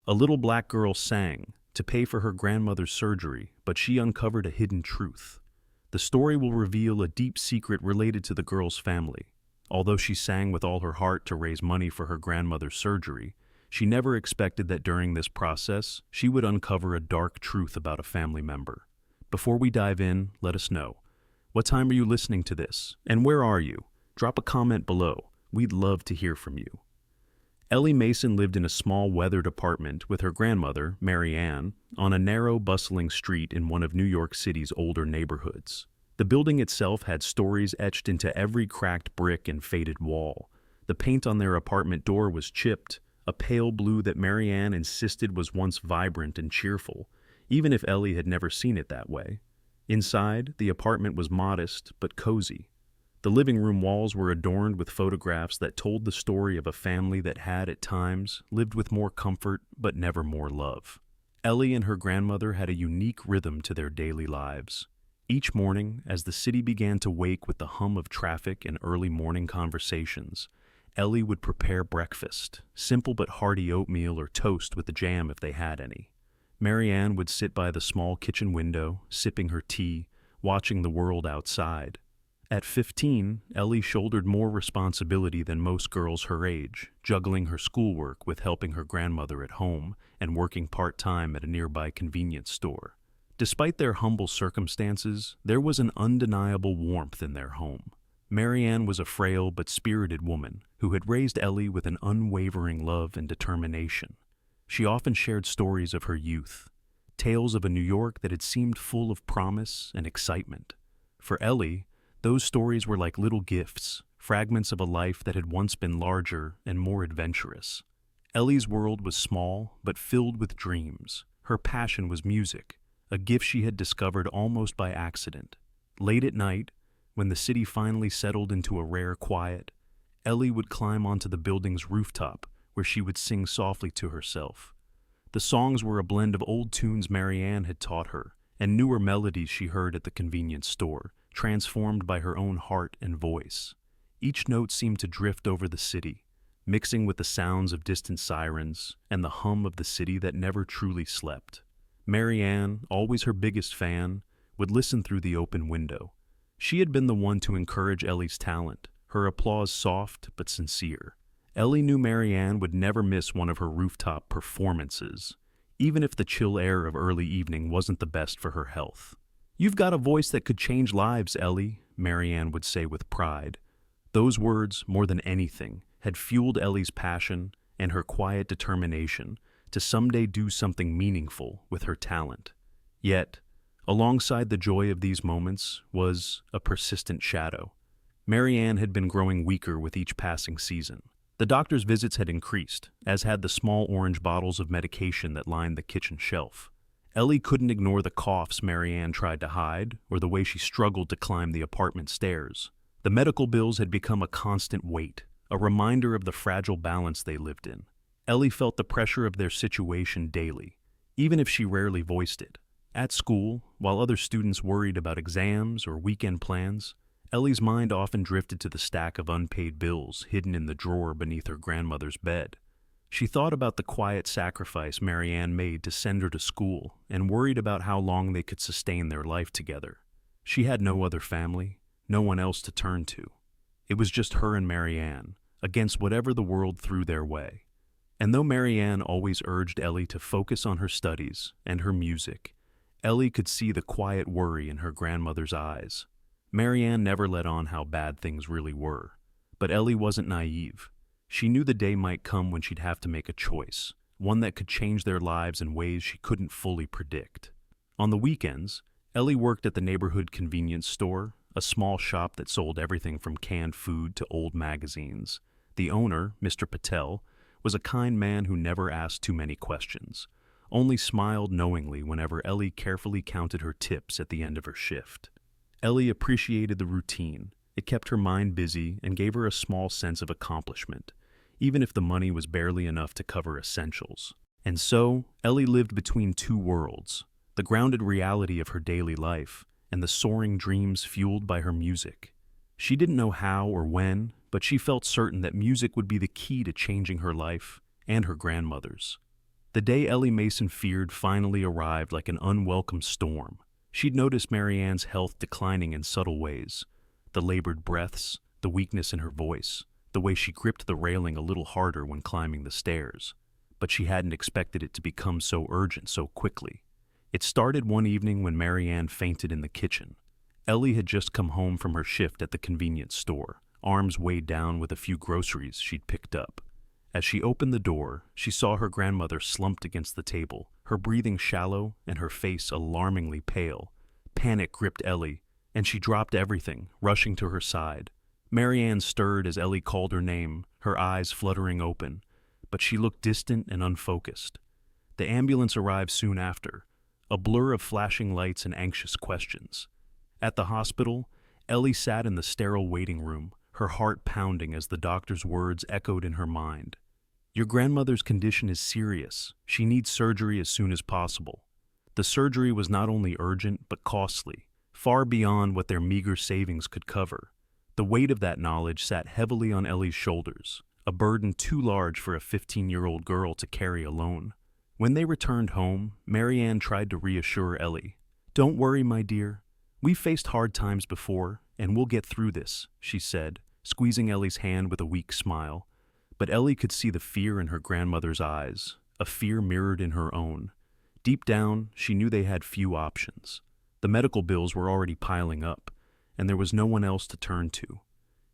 A little black girl sang to pay for her grandmother's surgery, but she uncovered a hidden truth. The story will reveal a deep secret related to the girl's family. Although she sang with all her heart to raise money for her grandmother's surgery, she never expected that during this process, she would uncover a dark truth about a family member. Before we dive in, let us know. What time are you listening to this? And where are you? Drop a comment below. We'd love to hear from you. Ellie Mason lived in a small, weathered apartment with her grandmother, Mary Ann, on a narrow, bustling street in one of New York City's older neighborhoods. The building itself had stories etched into every cracked brick and faded wall. The paint on their apartment door was chipped, a pale blue that Mary Ann insisted was once vibrant and cheerful, even if Ellie had never seen it that way. Inside, the apartment was modest but cozy. The living room walls were adorned with photographs that told the story of a family that had, at times, lived with more comfort but never more love. Ellie and her grandmother had a unique rhythm to their daily lives. Each morning, as the city began to wake with the hum of traffic and early morning conversations, Ellie would prepare breakfast, simple but hearty oatmeal or toast with the jam if they had any. Mary Ann would sit by the small kitchen window, sipping her tea, watching the world outside. At 15, Ellie shouldered more responsibility than most girls her age, juggling her schoolwork with helping her grandmother at home and working part-time at a nearby convenience store. Despite their humble circumstances, there was an undeniable warmth in their home. Mary Ann was a frail but spirited woman who had raised Ellie with an unwavering love and determination. She often shared stories of her youth, tales of a New York that had seemed full of promise and excitement. For Ellie, those stories were like little gifts, fragments of a life that had once been larger and more adventurous. Ellie's world was small but filled with dreams. Her passion was music, a gift she had discovered almost by accident. Late at night, when the city finally settled into a rare quiet, Ellie would climb onto the building's rooftop where she would sing softly to herself. The songs were a blend of old tunes Mary Ann had taught her and newer melodies she heard at the convenience store, transformed by her own heart and voice. Each note seemed to drift over the city, mixing with the sounds of distant sirens and the hum of the city that never truly slept. Mary Ann, always her biggest fan, would listen through the open window. She had been the one to encourage Ellie's talent, her applause soft but sincere. Ellie knew Mary Ann would never miss one of her rooftop performances, even if the chill air of early evening wasn't the best for her health. "You've got a voice that could change lives, Ellie," Mary Ann would say with pride. Those words, more than anything, had fueled Ellie's passion and her quiet determination to someday do something meaningful with her talent. Yet, alongside the joy of these moments was a persistent shadow. Mary Ann had been growing weaker with each passing season. The doctor's visits had increased, as had the small orange bottles of medication that lined the kitchen shelf. Ellie couldn't ignore the coughs Mary Ann tried to hide, or the way she struggled to climb the apartment stairs. The medical bills had become a constant weight, a reminder of the fragile balance they lived in. Ellie felt the pressure of their situation daily, even if she rarely voiced it. At school, while other students worried about exams or weekend plans, Ellie's mind often drifted to the stack of unpaid bills hidden in the drawer beneath her grandmother's bed. She thought about the quiet sacrifice Mary Ann made to send her to school and worried about how long they could sustain their life together. She had no other family, no one else to turn to. It was just her and Mary Ann, against whatever the world threw their way. And though Mary Ann always urged Ellie to focus on her studies and her music, Ellie could see the quiet worry in her grandmother's eyes. Mary Ann never let on how bad things really were. But Ellie wasn't naive. She knew the day might come when she'd have to make a choice, one that could change their lives in ways she couldn't fully predict. On the weekends, Ellie worked at the neighborhood convenience store, a small shop that sold everything from canned food to old magazines. The owner, Mr. Patel, was a kind man who never asked too many questions, only smiled knowingly whenever Ellie carefully counted her tips at the end of her shift. Ellie appreciated the routine. It kept her mind busy and gave her a small sense of accomplishment, even if the money was barely enough to cover essentials. And so, Ellie lived between two worlds, the grounded reality of her daily life and the soaring dreams fueled by her music. She didn't know how or when, but she felt certain that music would be the key to changing her life and her grandmother's. The day Ellie Mason feared finally arrived like an unwelcome storm. She'd noticed Marianne's health declining in subtle ways. The labored breaths, the weakness in her voice, the way she gripped the railing a little harder when climbing the stairs. But she hadn't expected it to become so urgent so quickly. It started one evening when Marianne fainted in the kitchen. Ellie had just come home from her shift at the convenience store, arms weighed down with a few groceries she'd picked up. As she opened the door, she saw her grandmother slumped against the table, her breathing shallow and her face alarmingly pale. Panic gripped Ellie, and she dropped everything, rushing to her side. Marianne stirred as Ellie called her name, her eyes fluttering open, but she looked distant and unfocused. The ambulance arrived soon after, a blur of flashing lights and anxious questions. At the hospital, Ellie sat in the sterile waiting room, her heart pounding as the doctor's words echoed in her mind. "Your grandmother's condition is serious. She needs surgery as soon as possible." The surgery was not only urgent but costly, far beyond what their meager savings could cover. The weight of that knowledge sat heavily on Ellie's shoulders, a burden too large for a 15-year-old girl to carry alone. When they returned home, Marianne tried to reassure Ellie. "Don't worry, my dear. We've faced hard times before, and we'll get through this," she said, squeezing Ellie's hand with a weak smile. But Ellie could see the fear in her grandmother's eyes, a fear mirrored in her own. Deep down, she knew they had few options. The medical bills were already piling up, and there was no one else to turn to.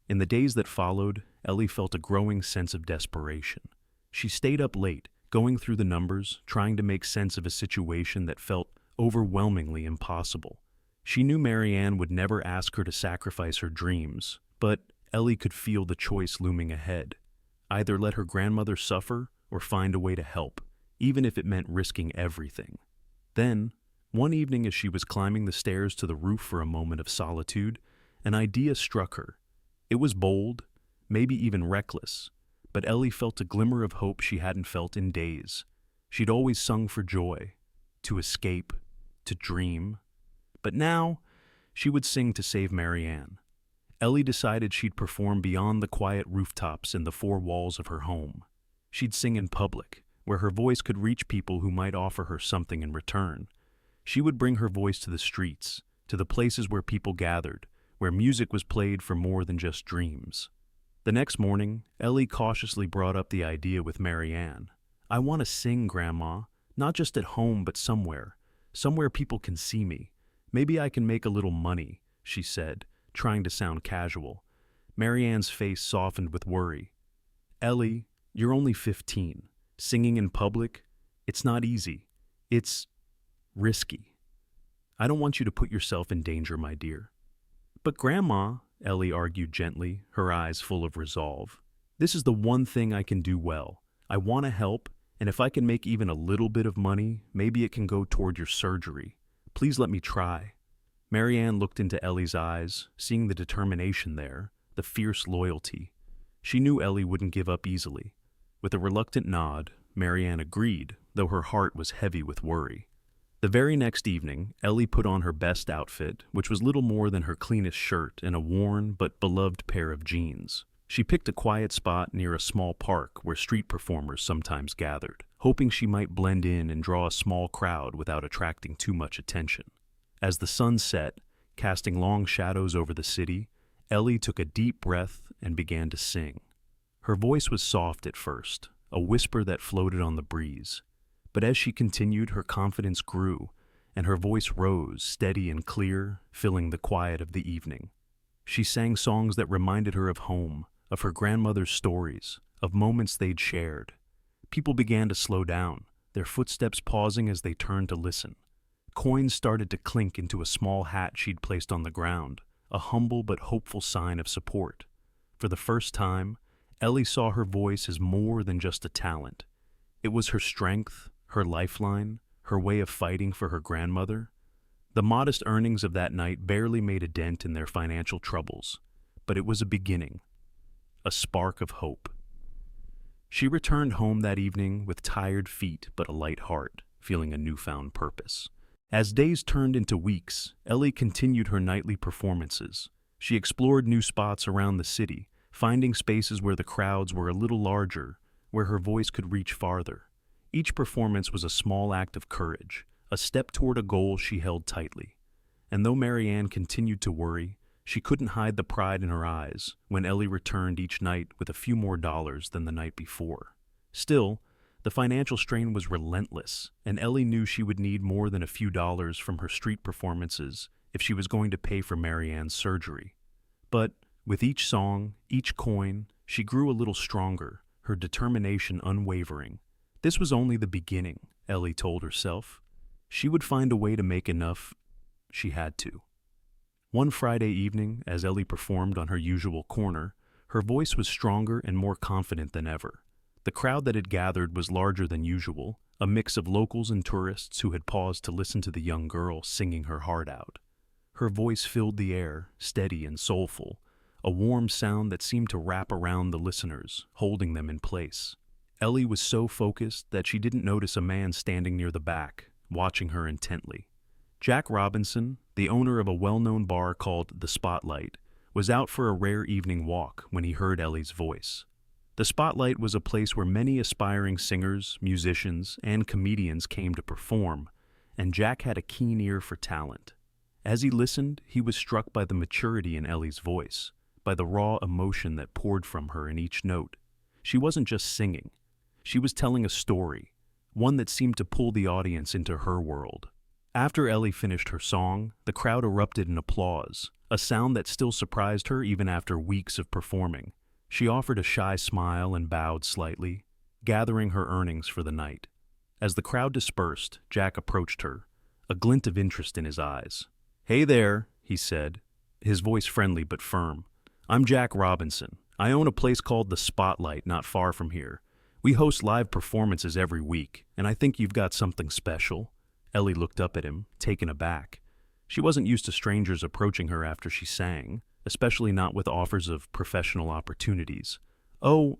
In the days that followed, Ellie felt a growing sense of desperation. She stayed up late, going through the numbers, trying to make sense of a situation that felt overwhelmingly impossible. She knew Marianne would never ask her to sacrifice her dreams, but Ellie could feel the choice looming ahead. Either let her grandmother suffer or find a way to help, even if it meant risking everything. Then, one evening as she was climbing the stairs to the roof for a moment of solitude, an idea struck her. It was bold, maybe even reckless, but Ellie felt a glimmer of hope she hadn't felt in days. She'd always sung for joy, to escape, to dream. But now, she would sing to save Marianne. Ellie decided she'd perform beyond the quiet rooftops in the four walls of her home. She'd sing in public, where her voice could reach people who might offer her something in return. She would bring her voice to the streets, to the places where people gathered, where music was played for more than just dreams. The next morning, Ellie cautiously brought up the idea with Marianne. "I want to sing, Grandma, not just at home but somewhere people can see me. Maybe I can make a little money," she said, trying to sound casual. Marianne's face softened with worry. "Ellie, you're only 15. Singing in public, it's not easy. It's risky. I don't want you to put yourself in danger, my dear." "But Grandma," Ellie argued gently, her eyes full of resolve, "this is the one thing I can do well. I want to help, and if I can make even a little bit of money, maybe it can go toward your surgery. Please let me try." Marianne looked into Ellie's eyes, seeing the determination there, the fierce loyalty. She knew Ellie wouldn't give up easily. With a reluctant nod, Marianne agreed, though her heart was heavy with worry. The very next evening, Ellie put on her best outfit, which was little more than her cleanest shirt and a worn but beloved pair of jeans. She picked a quiet spot near a small park where street performers sometimes gathered, hoping she might blend in and draw a small crowd without attracting too much attention. As the sun set, casting long shadows over the city, Ellie took a deep breath and began to sing. Her voice was soft at first, a whisper that floated on the breeze. But as she continued, her confidence grew, and her voice rose, steady and clear, filling the quiet of the evening. She sang songs that reminded her of home, of her grandmother's stories, of moments they'd shared. People began to slow down, their footsteps pausing as they turned to listen. Coins started to clink into a small hat she'd placed on the ground, a humble but hopeful sign of support. For the first time, Ellie saw her voice as more than just a talent. It was her strength, her lifeline, her way of fighting for her grandmother. The modest earnings of that night barely made a dent in their financial troubles, but it was a beginning, a spark of hope. She returned home that evening with tired feet but a light heart, feeling a newfound purpose. As days turned into weeks, Ellie continued her nightly performances. She explored new spots around the city, finding spaces where the crowds were a little larger, where her voice could reach farther. Each performance was a small act of courage, a step toward a goal she held tightly. And though Marianne continued to worry, she couldn't hide the pride in her eyes when Ellie returned each night with a few more dollars than the night before. Still, the financial strain was relentless, and Ellie knew she would need more than a few dollars from her street performances if she was going to pay for Marianne's surgery. But with each song, each coin, she grew a little stronger, her determination unwavering. This was only the beginning, Ellie told herself. She would find a way to make enough. She had to. One Friday evening, as Ellie performed on her usual corner, her voice was stronger and more confident than ever. The crowd that had gathered was larger than usual, a mix of locals and tourists who had paused to listen to the young girl singing her heart out. Her voice filled the air, steady and soulful, a warm sound that seemed to wrap around the listeners, holding them in place. Ellie was so focused that she didn't notice a man standing near the back, watching her intently. Jack Robinson, the owner of a well-known bar called The Spotlight, was out for a rare evening walk when he heard Ellie's voice. The Spotlight was a place where many aspiring singers, musicians, and comedians came to perform, and Jack had a keen ear for talent. As he listened, he was struck by the maturity in Ellie's voice, by the raw emotion that poured from her in each note. She wasn't just singing. She was telling a story, one that seemed to pull the audience into her world. After Ellie finished her song, the crowd erupted in applause, a sound that still surprised her even after weeks of performing. She offered a shy smile and bowed slightly, gathering her earnings for the night. As the crowd dispersed, Jack approached her, a glint of interest in his eyes. "Hey there," he said, his voice friendly but firm. "I'm Jack Robinson. I own a place called The Spotlight not far from here. We host live performances every week, and I think you've got something special." Ellie looked up at him, taken aback. She wasn't used to strangers approaching her after she sang, especially not with offers of professional opportunities. "Oh,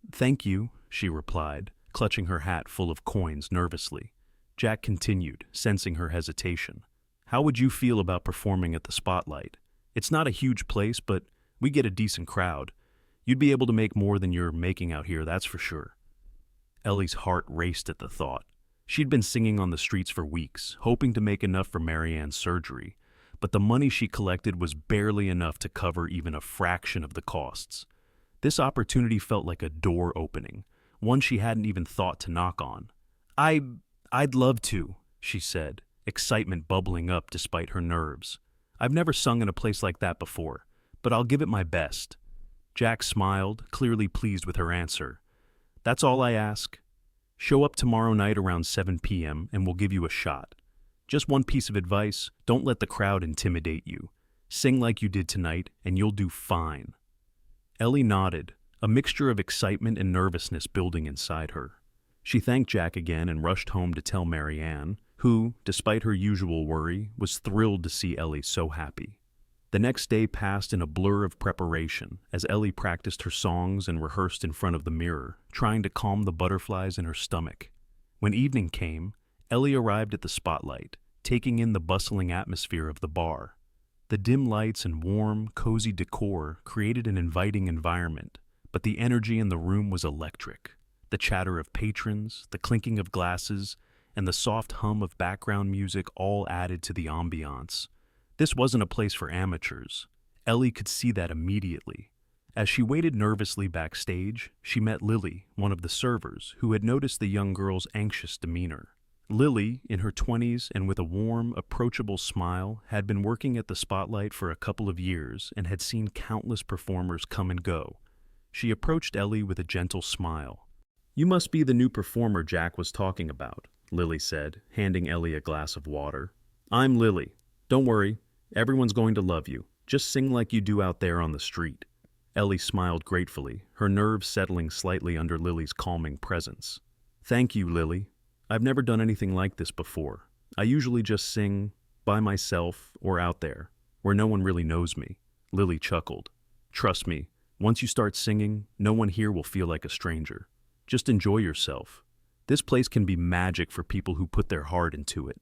thank you," she replied, clutching her hat full of coins nervously. Jack continued, sensing her hesitation. "How would you feel about performing at the Spotlight? It's not a huge place, but we get a decent crowd. You'd be able to make more than you're making out here, that's for sure." Ellie's heart raced at the thought. She'd been singing on the streets for weeks, hoping to make enough for Marianne's surgery, but the money she collected was barely enough to cover even a fraction of the costs. This opportunity felt like a door opening, one she hadn't even thought to knock on. I'd love to," she said, excitement bubbling up despite her nerves. "I've never sung in a place like that before, but I'll give it my best." Jack smiled, clearly pleased with her answer. "That's all I ask. Show up tomorrow night around 7 p.m. and we'll give you a shot. Just one piece of advice, don't let the crowd intimidate you. Sing like you did tonight and you'll do fine." Ellie nodded, a mixture of excitement and nervousness building inside her. She thanked Jack again and rushed home to tell Marianne, who, despite her usual worry, was thrilled to see Ellie so happy. The next day passed in a blur of preparation as Ellie practiced her songs and rehearsed in front of the mirror, trying to calm the butterflies in her stomach. When evening came, Ellie arrived at the Spotlight, taking in the bustling atmosphere of the bar. The dim lights and warm, cozy decor created an inviting environment, but the energy in the room was electric. The chatter of patrons, the clinking of glasses, and the soft hum of background music all added to the ambiance. This wasn't a place for amateurs. Ellie could see that immediately. As she waited nervously backstage, she met Lily, one of the servers, who had noticed the young girl's anxious demeanor. Lily, in her 20s and with a warm, approachable smile, had been working at the Spotlight for a couple of years and had seen countless performers come and go. She approached Ellie with a gentle smile. "You must be the new performer Jack was talking about," Lily said, handing Ellie a glass of water. "I'm Lily. Don't worry. Everyone's going to love you. Just sing like you do out there on the street." Ellie smiled gratefully, her nerves settling slightly under Lily's calming presence. "Thank you, Lily. I've never done anything like this before. I usually just sing by myself or out there, where no one really knows me." Lily chuckled. "Trust me, once you start singing, no one here will feel like a stranger. Just enjoy yourself. This place can be magic for people who put their heart into it."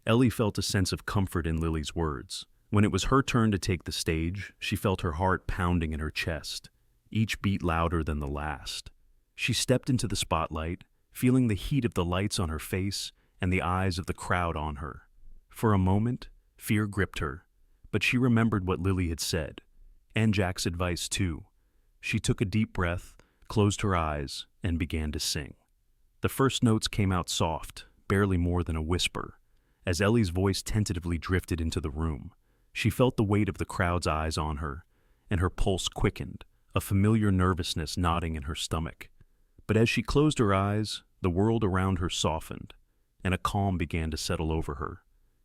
Ellie felt a sense of comfort in Lily's words. When it was her turn to take the stage, she felt her heart pounding in her chest, each beat louder than the last. She stepped into the Spotlight, feeling the heat of the lights on her face and the eyes of the crowd on her. For a moment, fear gripped her, but she remembered what Lily had said, and Jack's advice too. She took a deep breath, closed her eyes, and began to sing. The first notes came out soft, barely more than a whisper. As Ellie's voice tentatively drifted into the room, she felt the weight of the crowd's eyes on her, and her pulse quickened, a familiar nervousness knotting in her stomach. But as she closed her eyes, the world around her softened, and a calm began to settle over her.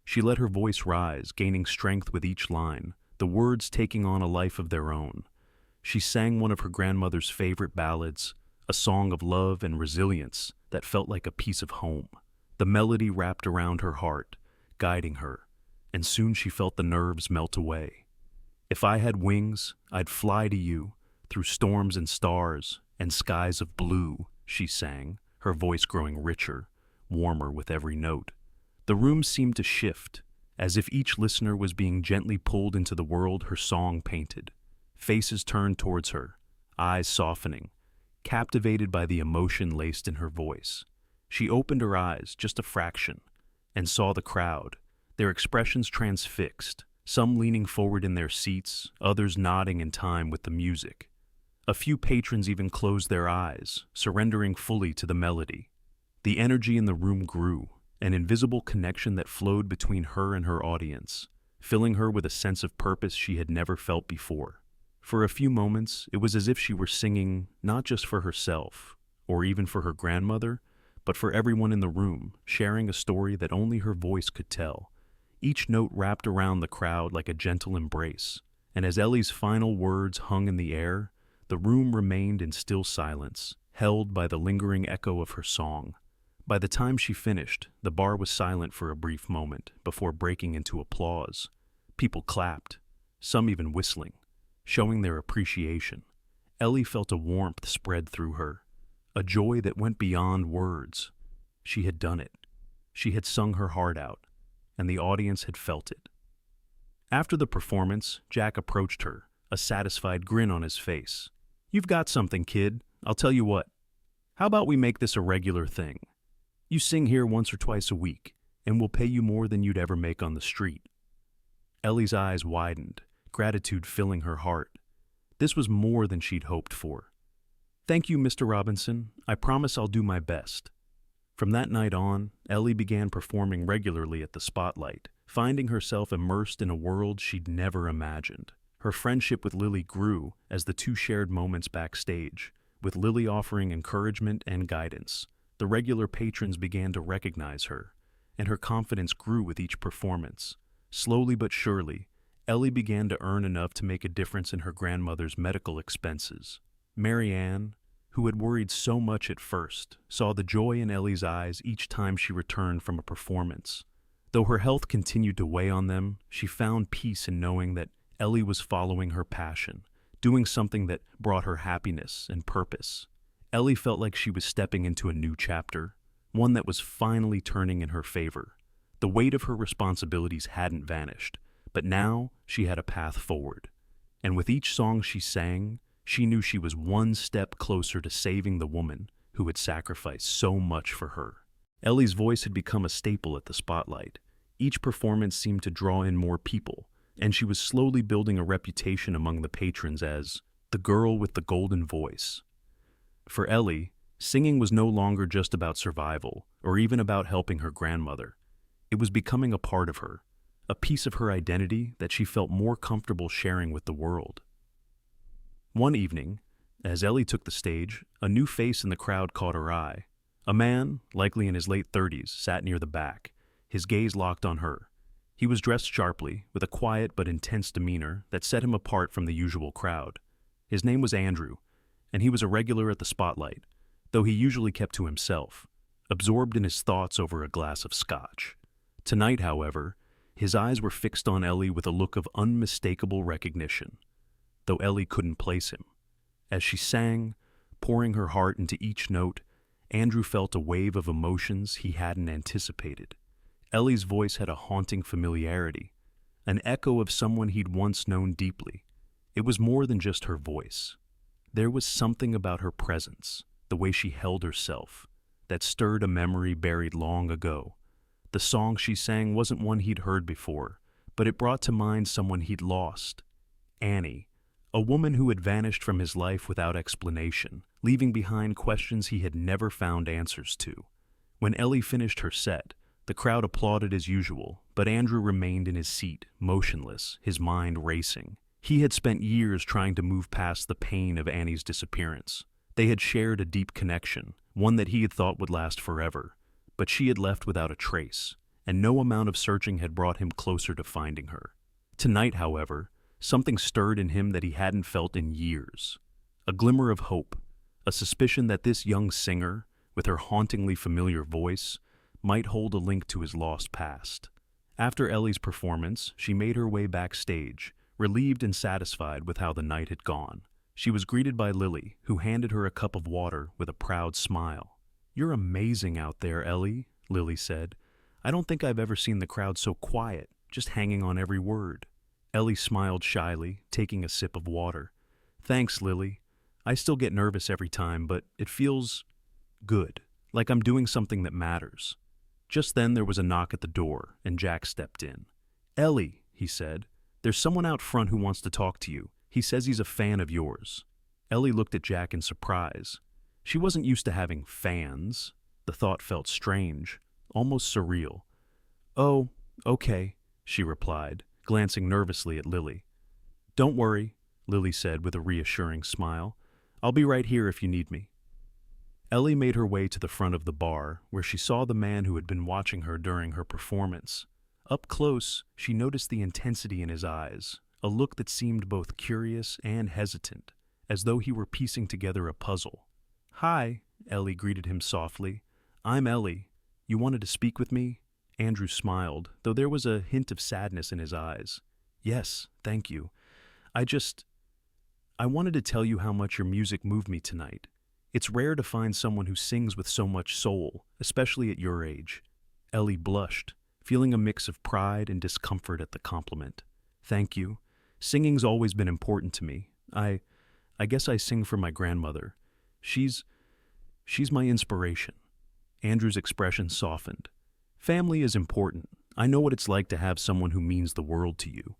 She let her voice rise, gaining strength with each line, the words taking on a life of their own. She sang one of her grandmother's favorite ballads, a song of love and resilience that felt like a piece of home. The melody wrapped around her heart, guiding her, and soon she felt the nerves melt away. If I had wings, I'd fly to you, through storms and stars and skies of blue, she sang, her voice growing richer, warmer with every note. The room seemed to shift, as if each listener was being gently pulled into the world her song painted. Faces turned towards her, eyes softening, captivated by the emotion laced in her voice. She opened her eyes just a fraction and saw the crowd, their expressions transfixed, some leaning forward in their seats, others nodding in time with the music. A few patrons even closed their eyes, surrendering fully to the melody. The energy in the room grew, an invisible connection that flowed between her and her audience, filling her with a sense of purpose she had never felt before. For a few moments, it was as if she were singing not just for herself, or even for her grandmother, but for everyone in the room, sharing a story that only her voice could tell. Each note wrapped around the crowd like a gentle embrace, and as Ellie's final words hung in the air, the room remained in still silence, held by the lingering echo of her song. By the time she finished, the bar was silent for a brief moment before breaking into applause. People clapped, some even whistling, showing their appreciation. Ellie felt a warmth spread through her, a joy that went beyond words. She had done it. She had sung her heart out, and the audience had felt it. After the performance, Jack approached her, a satisfied grin on his face. "You've got something, kid. I'll tell you what. How about we make this a regular thing? You sing here once or twice a week, and we'll pay you more than you'd ever make on the street." Ellie's eyes widened, gratitude filling her heart. This was more than she'd hoped for. "Thank you, Mr. Robinson. I promise I'll do my best." From that night on, Ellie began performing regularly at the Spotlight, finding herself immersed in a world she'd never imagined. Her friendship with Lily grew as the two shared moments backstage, with Lily offering encouragement and guidance. The regular patrons began to recognize her, and her confidence grew with each performance. Slowly but surely, Ellie began to earn enough to make a difference in her grandmother's medical expenses. Mary Ann, who had worried so much at first, saw the joy in Ellie's eyes each time she returned from a performance. Though her health continued to weigh on them, she found peace in knowing that Ellie was following her passion, doing something that brought her happiness and purpose. Ellie felt like she was stepping into a new chapter, one that was finally turning in her favor. The weight of her responsibilities hadn't vanished, but now she had a path forward. And with each song she sang, she knew she was one step closer to saving the woman who had sacrificed so much for her. Ellie's voice had become a staple at the Spotlight. Each performance seemed to draw in more people, and she was slowly building a reputation among the patrons as the girl with the golden voice. For Ellie, singing was no longer just about survival or even about helping her grandmother. It was becoming a part of her, a piece of her identity that she felt more comfortable sharing with the world. One evening, as Ellie took the stage, a new face in the crowd caught her eye. A man, likely in his late 30s, sat near the back, his gaze locked on her. He was dressed sharply, with a quiet but intense demeanor that set him apart from the usual crowd. His name was Andrew, and he was a regular at the Spotlight, though he usually kept to himself, absorbed in his thoughts over a glass of scotch. Tonight, however, his eyes were fixed on Ellie with a look of unmistakable recognition, though Ellie couldn't place him. As she sang, pouring her heart into each note, Andrew felt a wave of emotions he hadn't anticipated. Ellie's voice had a haunting familiarity, an echo of someone he'd once known deeply. It was more than just her voice. There was something about her presence, the way she held herself, that stirred a memory buried long ago. The song she sang wasn't one he'd heard before, but it brought to mind someone he'd lost. Annie, a woman who had vanished from his life without explanation, leaving behind questions he had never found answers to. When Ellie finished her set, the crowd applauded as usual, but Andrew remained in his seat, motionless, his mind racing. He had spent years trying to move past the pain of Annie's disappearance. They had shared a deep connection, one that he had thought would last forever, but she had left without a trace, and no amount of searching had brought him closer to finding her. Tonight, however, something stirred in him that he hadn't felt in years. A glimmer of hope, a suspicion that this young singer, with her hauntingly familiar voice, might hold a link to his lost past. After Ellie's performance, she made her way backstage, relieved and satisfied with how the night had gone. She was greeted by Lily, who handed her a cup of water with a proud smile. "You're amazing out there, Ellie," Lily said. "I don't think I've ever seen the crowd so quiet, just hanging on every word." Ellie smiled shyly, taking a sip of water. "Thanks, Lily. I still get nervous every time, but it feels good, like I'm doing something that matters." Just then there was a knock at the door, and Jack stepped in. "Ellie," he said, "there's someone out front who wants to talk to you. He says he's a fan of yours." Ellie looked at Jack in surprise. She wasn't used to having fans. The thought felt strange, almost surreal. "Oh, okay," she replied, glancing nervously at Lily. "Don't worry," Lily said with a reassuring smile. "I'll be right here if you need me." Ellie made her way to the front of the bar, where she saw the man who had been watching her during her performance. Up close, she noticed the intensity in his eyes, a look that seemed both curious and hesitant, as though he were piecing together a puzzle. "Hi," Ellie greeted him softly. "I'm Ellie. You wanted to speak with me?" Andrew smiled, though there was a hint of sadness in his eyes. "Yes, thank you. I wanted to tell you how much your music moved me tonight. It's rare to find someone who sings with so much soul, especially at your age." Ellie blushed, feeling a mix of pride and discomfort at the compliment. "Thank you. Singing's always been important to me. I guess I sing for my grandmother. She's my inspiration." Andrew's expression softened. "Family is important. I know what it's like to have someone who means the world to you."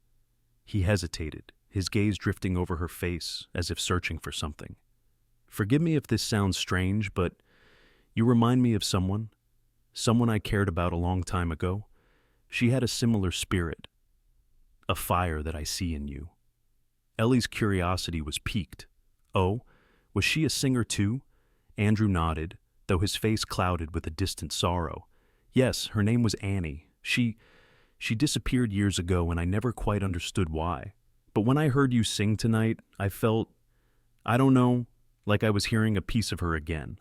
He hesitated, his gaze drifting over her face as if searching for something. "Forgive me if this sounds strange, but you remind me of someone I cared about a long time ago. She had a similar spirit, a fire that I see in you." Ellie's curiosity was piqued. "Oh, was she a singer too?" Andrew nodded, though his face clouded with a distant sorrow. "Yes, her name was Annie. She disappeared years ago and I never quite understood why. But when I heard you sing tonight, I felt, I don't know, like I was hearing a piece of her again."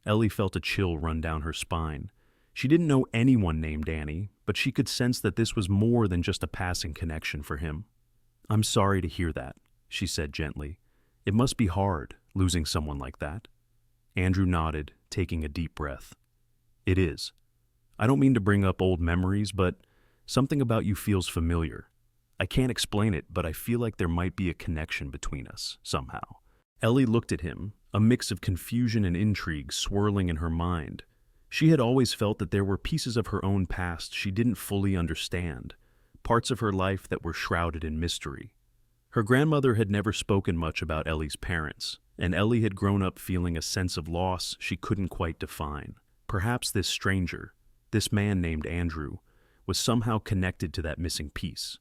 Ellie felt a chill run down her spine. She didn't know anyone named Annie, but she could sense that this was more than just a passing connection for him. "I'm sorry to hear that," she said gently. "It must be hard, losing someone like that." Andrew nodded, taking a deep breath. "It is. I don't mean to bring up old memories, but something about you feels familiar. I can't explain it, but I feel like there might be a connection between us, somehow." Ellie looked at him, a mix of confusion and intrigue swirling in her mind. She had always felt that there were pieces of her own past she didn't fully understand, parts of her life that were shrouded in mystery. Her grandmother had never spoken much about Ellie's parents, and Ellie had grown up feeling a sense of loss she couldn't quite define. Perhaps this stranger, this man named Andrew, was somehow connected to that missing piece.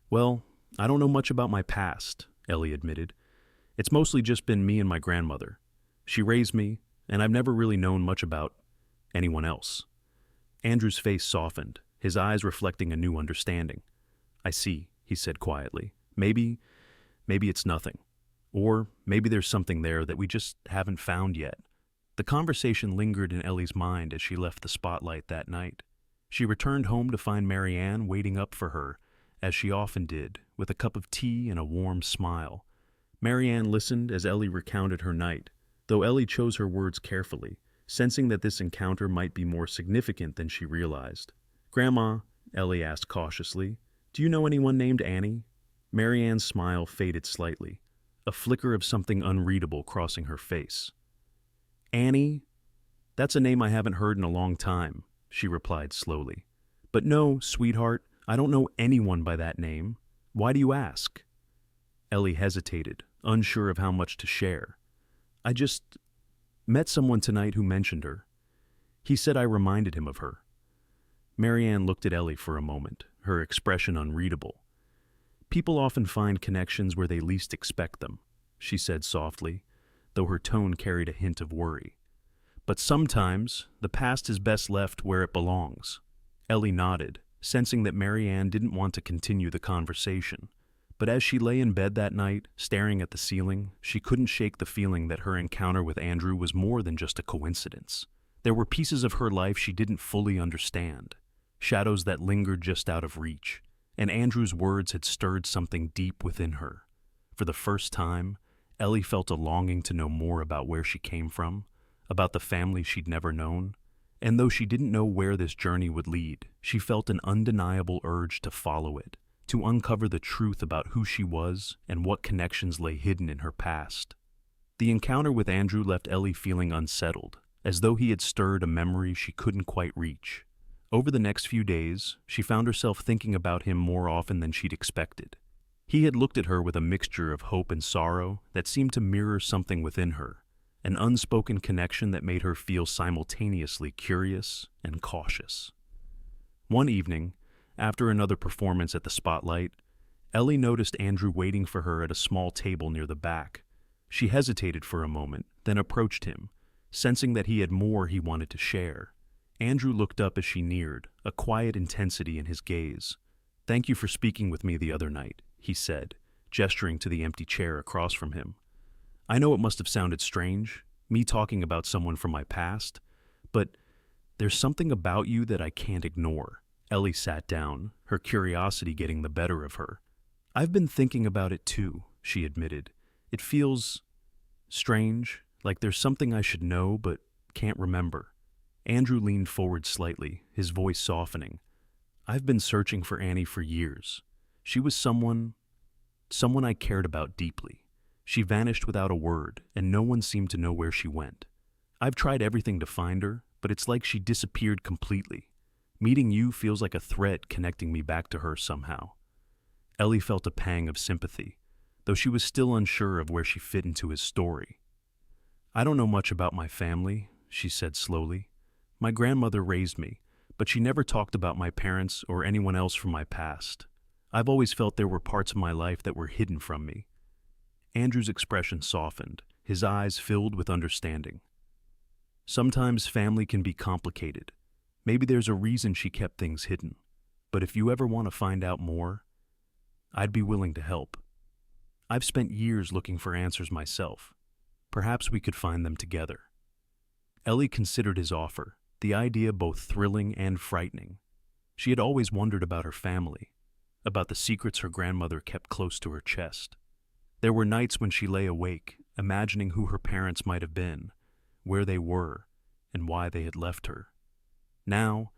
"Well, I don't know much about my past," Ellie admitted. "It's mostly just been me and my grandmother. She raised me, and I've never really known much about anyone else." Andrew's face softened, his eyes reflecting a new understanding. "I see," he said quietly. Maybe it's nothing. Or maybe there's something there that we just haven't found yet." The conversation lingered in Ellie's mind as she left the spotlight that night. She returned home to find Marianne waiting up for her, as she often did, with a cup of tea and a warm smile. Marianne listened as Ellie recounted her night, though Ellie chose her words carefully, sensing that this encounter might be more significant than she realized. "Grandma," Ellie asked cautiously, "do you know anyone named Annie?" Marianne's smile faded slightly, a flicker of something unreadable crossing her face. "Annie? That's a name I haven't heard in a long time, she replied slowly. But no, sweetheart, I don't know anyone by that name. Why do you ask? Ellie hesitated, unsure of how much to share. I just met someone tonight who mentioned her. He said I reminded him of her. Marianne looked at Ellie for a moment, her expression unreadable. People often find connections where they least expect them, she said softly, though her tone carried a hint of worry. But sometimes the past is best left where it belongs. Ellie nodded, sensing that Marianne didn't want to continue the conversation. But as she lay in bed that night, staring at the ceiling, she couldn't shake the feeling that her encounter with Andrew was more than just a coincidence. There were pieces of her life she didn't fully understand, shadows that lingered just out of reach, and Andrew's words had stirred something deep within her. For the first time, Ellie felt a longing to know more about where she came from, about the family she'd never known, and though she didn't know where this journey would lead, she felt an undeniable urge to follow it, to uncover the truth about who she was and what connections lay hidden in her past. The encounter with Andrew left Ellie feeling unsettled, as though he had stirred a memory she couldn't quite reach. Over the next few days, she found herself thinking about him more often than she'd expected. He had looked at her with a mixture of hope and sorrow that seemed to mirror something within her, an unspoken connection that made her feel simultaneously curious and cautious. One evening, after another performance at the Spotlight, Ellie noticed Andrew waiting for her at a small table near the back. She hesitated for a moment, then approached him, sensing that he had more he wanted to share. Andrew looked up as she neared, a quiet intensity in his gaze. "Thank you for speaking with me the other night," he said, gesturing to the empty chair across from him. "I know it must have sounded strange, me talking about someone from my past, but there's something about you that I can't ignore." Ellie sat down, her curiosity getting the better of her. "I've been thinking about it too," she admitted. "It feels strange, like there's something I should know but can't remember." Andrew leaned forward slightly, his voice softening. "I've been searching for Annie for years. She was someone I cared about deeply. She vanished without a word, and no one seemed to know where she went. I've tried everything to find her, but it's like she disappeared completely. Meeting you feels like a thread connecting me back to her somehow." Ellie felt a pang of sympathy, though she was still unsure of where she fit into his story. "I don't know much about my family," she said slowly. "My grandmother raised me, but she never talked about my parents or anyone else from my past. I've always felt there were parts of my life that were hidden from me." Andrew's expression softened, his eyes filled with understanding. "Sometimes family can be complicated. Maybe there's a reason she kept things hidden. But if you ever want to find out more, I'd be willing to help. I've spent years looking for answers myself. Perhaps we could find them together." Ellie considered his offer, the idea both thrilling and frightening. She had always wondered about her family, about the secrets her grandmother kept close to her chest. There were nights when she lay awake, imagining who her parents might have been, where they were, and why they had left her. Now,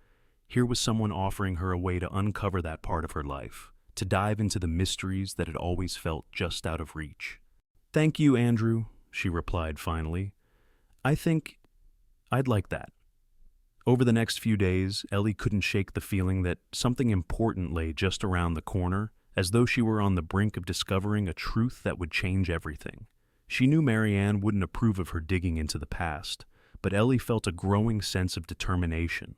here was someone offering her a way to uncover that part of her life, to dive into the mysteries that had always felt just out of reach. "Thank you, Andrew," she replied finally. "I think I'd like that." Over the next few days, Ellie couldn't shake the feeling that something important lay just around the corner, as though she were on the brink of discovering a truth that would change everything. She knew Marianne wouldn't approve of her digging into the past, but Ellie felt a growing sense of determination.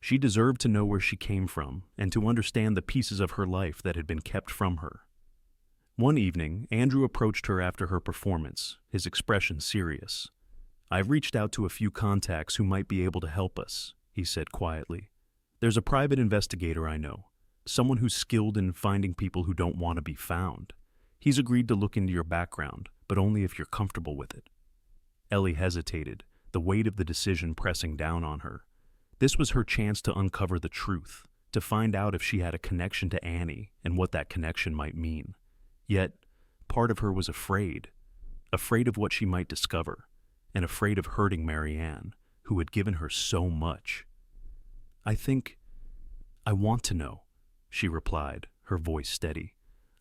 She deserved to know where she came from and to understand the pieces of her life that had been kept from her. One evening, Andrew approached her after her performance, his expression serious. "I've reached out to a few contacts who might be able to help us," he said quietly. "There's a private investigator I know, someone who's skilled in finding people who don't want to be found. He's agreed to look into your background, but only if you're comfortable with it." Ellie hesitated, the weight of the decision pressing down on her. This was her chance to uncover the truth, to find out if she had a connection to Annie and what that connection might mean. Yet, part of her was afraid of what she might discover, and afraid of hurting Marianne, who had given her so much. I want to know," she replied, her voice steady.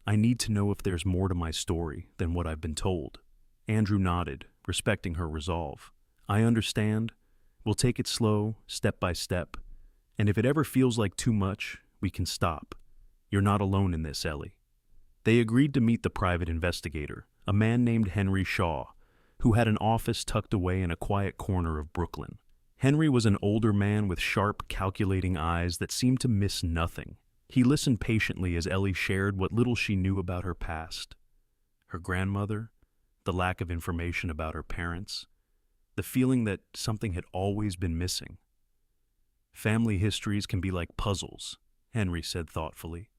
"I need to know if there's more to my story than what I've been told." Andrew nodded, respecting her resolve. "I understand. We'll take it slow, step by step. And if it ever feels like too much, we can stop. You're not alone in this, Ellie." They agreed to meet the private investigator, a man named Henry Shaw, who had an office tucked away in a quiet corner of Brooklyn. Henry was an older man with sharp, calculating eyes that seemed to miss nothing. He listened patiently as Ellie shared what little she knew about her past. Her grandmother, the lack of information about her parents, the feeling that something had always been missing. "Family histories can be like puzzles," Henry said thoughtfully.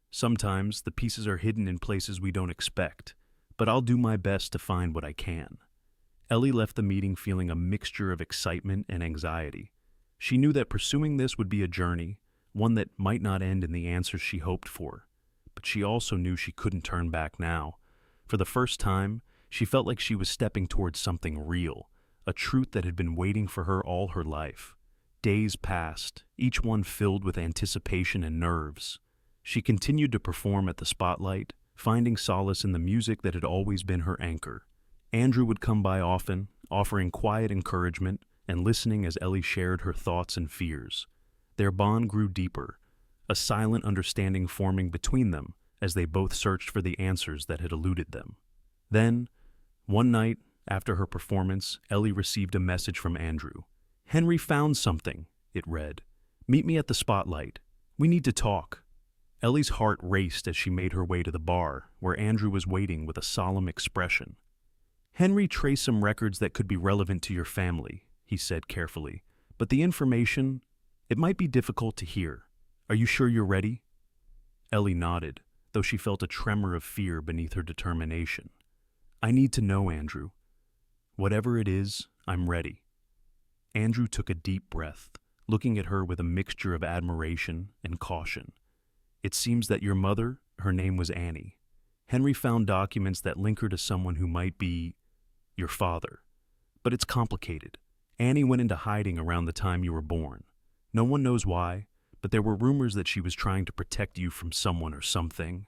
"Sometimes the pieces are hidden in places we don't expect, but I'll do my best to find what I can." Ellie left the meeting feeling a mixture of excitement and anxiety. She knew that pursuing this would be a journey, one that might not end in the answers she hoped for. But she also knew she couldn't turn back now. For the first time, she felt like she was stepping towards something real, a truth that had been waiting for her all her life. Days passed, each one filled with anticipation and nerves. She continued to perform at the spotlight, finding solace in the music that had always been her anchor. Andrew would come by often, offering quiet encouragement and listening as Ellie shared her thoughts and fears. Their bond grew deeper, a silent understanding forming between them as they both searched for the answers that had eluded them. Then, one night, after her performance, Ellie received a message from Andrew. "Henry found something," it read. "Meet me at the spotlight. We need to talk." Ellie's heart raced as she made her way to the bar, where Andrew was waiting with a solemn expression. "Henry traced some records that could be relevant to your family," he said carefully. "But the information, it might be difficult to hear. Are you sure you're ready?" Ellie nodded, though she felt a tremor of fear beneath her determination. "I need to know, Andrew. Whatever it is, I'm ready." Andrew took a deep breath, looking at her with a mixture of admiration and caution. "It seems that your mother, her name was Annie. Henry found documents that link her to someone who might be your father. But it's complicated. Annie went into hiding around the time you were born. No one knows why, but there were rumors that she was trying to protect you from someone or something."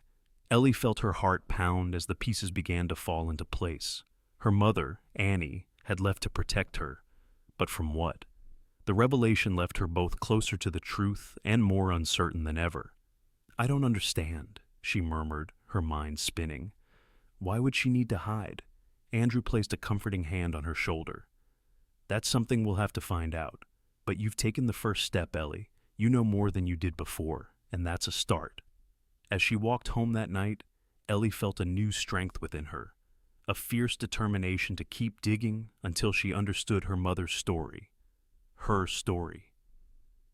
Ellie felt her heart pound as the pieces began to fall into place. Her mother, Annie, had left to protect her. But from what? The revelation left her both closer to the truth and more uncertain than ever. "I don't understand," she murmured, her mind spinning. "Why would she need to hide?" Andrew placed a comforting hand on her shoulder. "That's something we'll have to find out. But you've taken the first step, Ellie. You know more than you did before, and that's a start." As she walked home that night, Ellie felt a new strength within her, a fierce determination to keep digging until she understood her mother's story. Her story.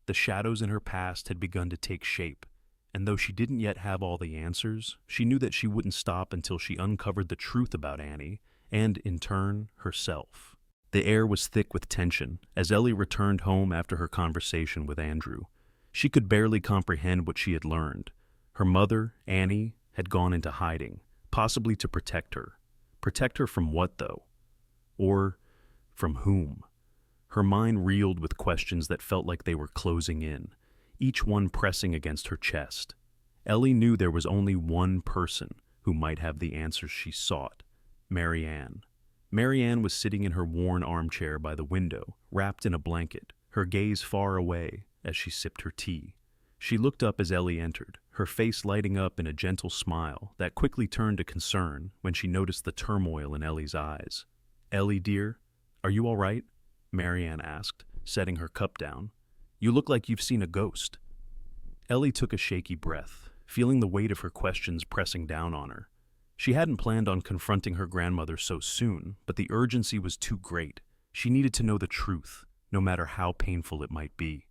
The shadows in her past had begun to take shape, and though she didn't yet have all the answers, she knew that she wouldn't stop until she uncovered the truth about Annie, and, in turn, herself. The air was thick with tension as Ellie returned home after her conversation with Andrew. She could barely comprehend what she had learned. Her mother, Annie, had gone into hiding, possibly to protect her. Protect her from what, though? Or from whom? Her mind reeled with questions that felt like they were closing in, each one pressing against her chest. Ellie knew there was only one person who might have the answers she sought: Marianne. Marianne was sitting in her worn armchair by the window, wrapped in a blanket, her gaze far away as she sipped her tea. She looked up as Ellie entered, her face lighting up in a gentle smile that quickly turned to concern when she noticed the turmoil in Ellie's eyes. "Ellie, dear, are you all right?" Marianne asked, setting her cup down. "You look like you've seen a ghost." Ellie took a shaky breath, feeling the weight of her questions pressing down on her. She hadn't planned on confronting her grandmother so soon, but the urgency was too great. She needed to know the truth, no matter how painful it might be.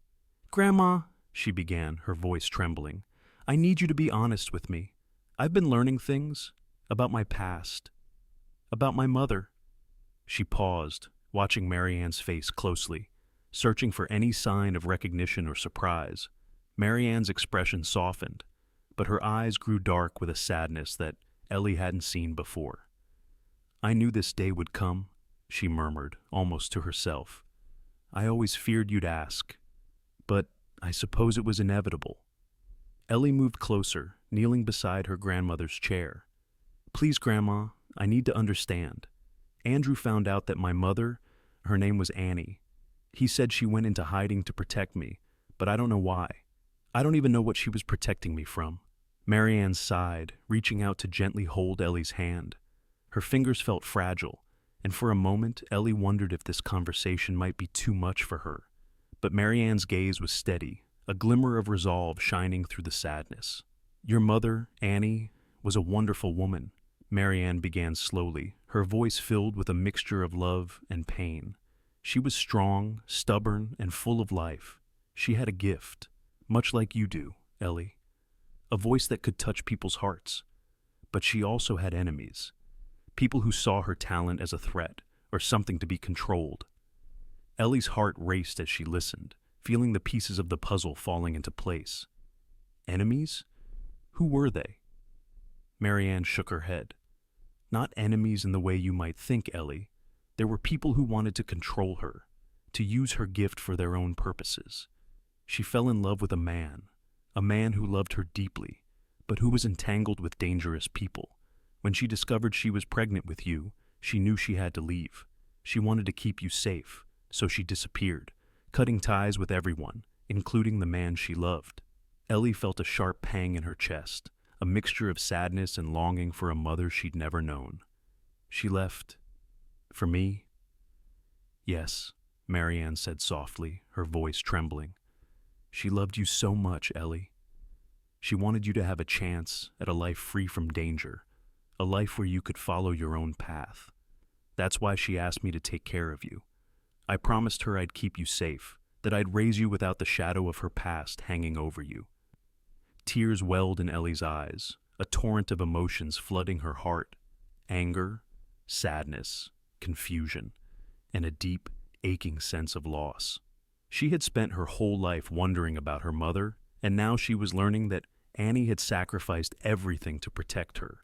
"Grandma," she began, her voice trembling, "I need you to be honest with me. I've been learning things about my past, about my mother." She paused, watching Marianne's face closely, searching for any sign of recognition or surprise. Marianne's expression softened, but her eyes grew dark with a sadness that Ellie hadn't seen before. "I knew this day would come," she murmured, almost to herself. "I always feared you'd ask, but I suppose it was inevitable." Ellie moved closer, kneeling beside her grandmother's chair. "Please, Grandma, I need to understand. Andrew found out that my mother, her name was Annie. He said she went into hiding to protect me, but I don't know why. I don't even know what she was protecting me from. Marianne sighed, reaching out to gently hold Ellie's hand. Her fingers felt fragile, and for a moment Ellie wondered if this conversation might be too much for her. But Marianne's gaze was steady, a glimmer of resolve shining through the sadness. Your mother, Annie, was a wonderful woman, Marianne began slowly, her voice filled with a mixture of love and pain. She was strong, stubborn, and full of life. She had a gift, much like you do, Ellie. A voice that could touch people's hearts. But she also had enemies. People who saw her talent as a threat, or something to be controlled. Ellie's heart raced as she listened, feeling the pieces of the puzzle falling into place. Enemies? Who were they? Marianne shook her head. Not enemies in the way you might think, Ellie. There were people who wanted to control her, to use her gift for their own purposes. She fell in love with a man who loved her deeply, but who was entangled with dangerous people. When she discovered she was pregnant with you, she knew she had to leave. She wanted to keep you safe, so she disappeared, cutting ties with everyone, including the man she loved. Ellie felt a sharp pang in her chest, a mixture of sadness and longing for a mother she'd never known. She left. For me? Yes, Marianne said softly, her voice trembling. She loved you so much, Ellie. She wanted you to have a chance at a life free from danger, a life where you could follow your own path. That's why she asked me to take care of you. I promised her I'd keep you safe, that I'd raise you without the shadow of her past hanging over you. Tears welled in Ellie's eyes, a torrent of emotions flooding her heart. Anger, sadness, confusion, and a deep, aching sense of loss. She had spent her whole life wondering about her mother, and now she was learning that Annie had sacrificed everything to protect her,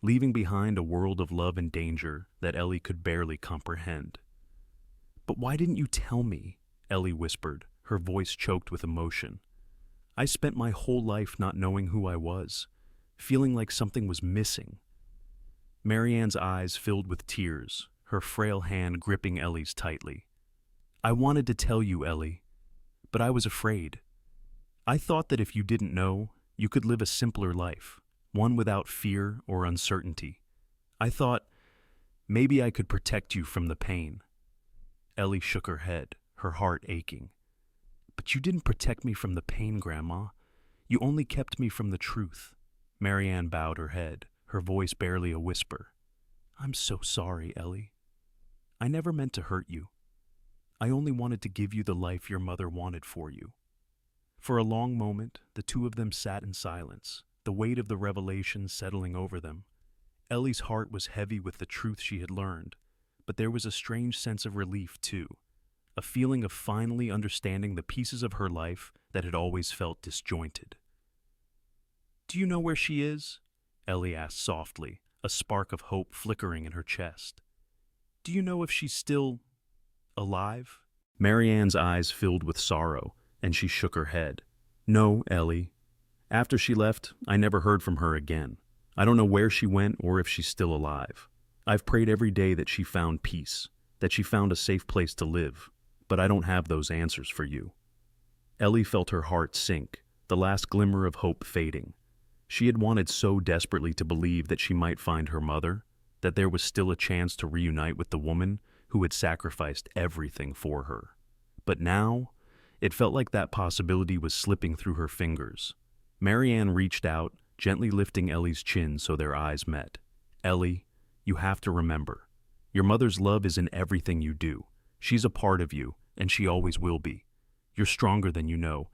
leaving behind a world of love and danger that Ellie could barely comprehend. But why didn't you tell me? Ellie whispered, her voice choked with emotion. I spent my whole life not knowing who I was, feeling like something was missing. Marianne's eyes filled with tears, her frail hand gripping Ellie's tightly. I wanted to tell you, Ellie, but I was afraid. I thought that if you didn't know, you could live a simpler life, one without fear or uncertainty. I thought maybe I could protect you from the pain. Ellie shook her head, her heart aching. But you didn't protect me from the pain, Grandma. You only kept me from the truth. Marianne bowed her head, her voice barely a whisper. I'm so sorry, Ellie. I never meant to hurt you. I only wanted to give you the life your mother wanted for you. For a long moment, the two of them sat in silence, the weight of the revelation settling over them. Ellie's heart was heavy with the truth she had learned, but there was a strange sense of relief, too. A feeling of finally understanding the pieces of her life that had always felt disjointed. Do you know where she is? Ellie asked softly, a spark of hope flickering in her chest. Do you know if she's still alive? Marianne's eyes filled with sorrow, and she shook her head. No, Ellie. After she left, I never heard from her again. I don't know where she went or if she's still alive. I've prayed every day that she found peace, that she found a safe place to live, but I don't have those answers for you. Ellie felt her heart sink, the last glimmer of hope fading. She had wanted so desperately to believe that she might find her mother, that there was still a chance to reunite with the woman who had sacrificed everything for her. But now, it felt like that possibility was slipping through her fingers. Marianne reached out, gently lifting Ellie's chin so their eyes met. Ellie, you have to remember, your mother's love is in everything you do. She's a part of you, and she always will be. You're stronger than you know,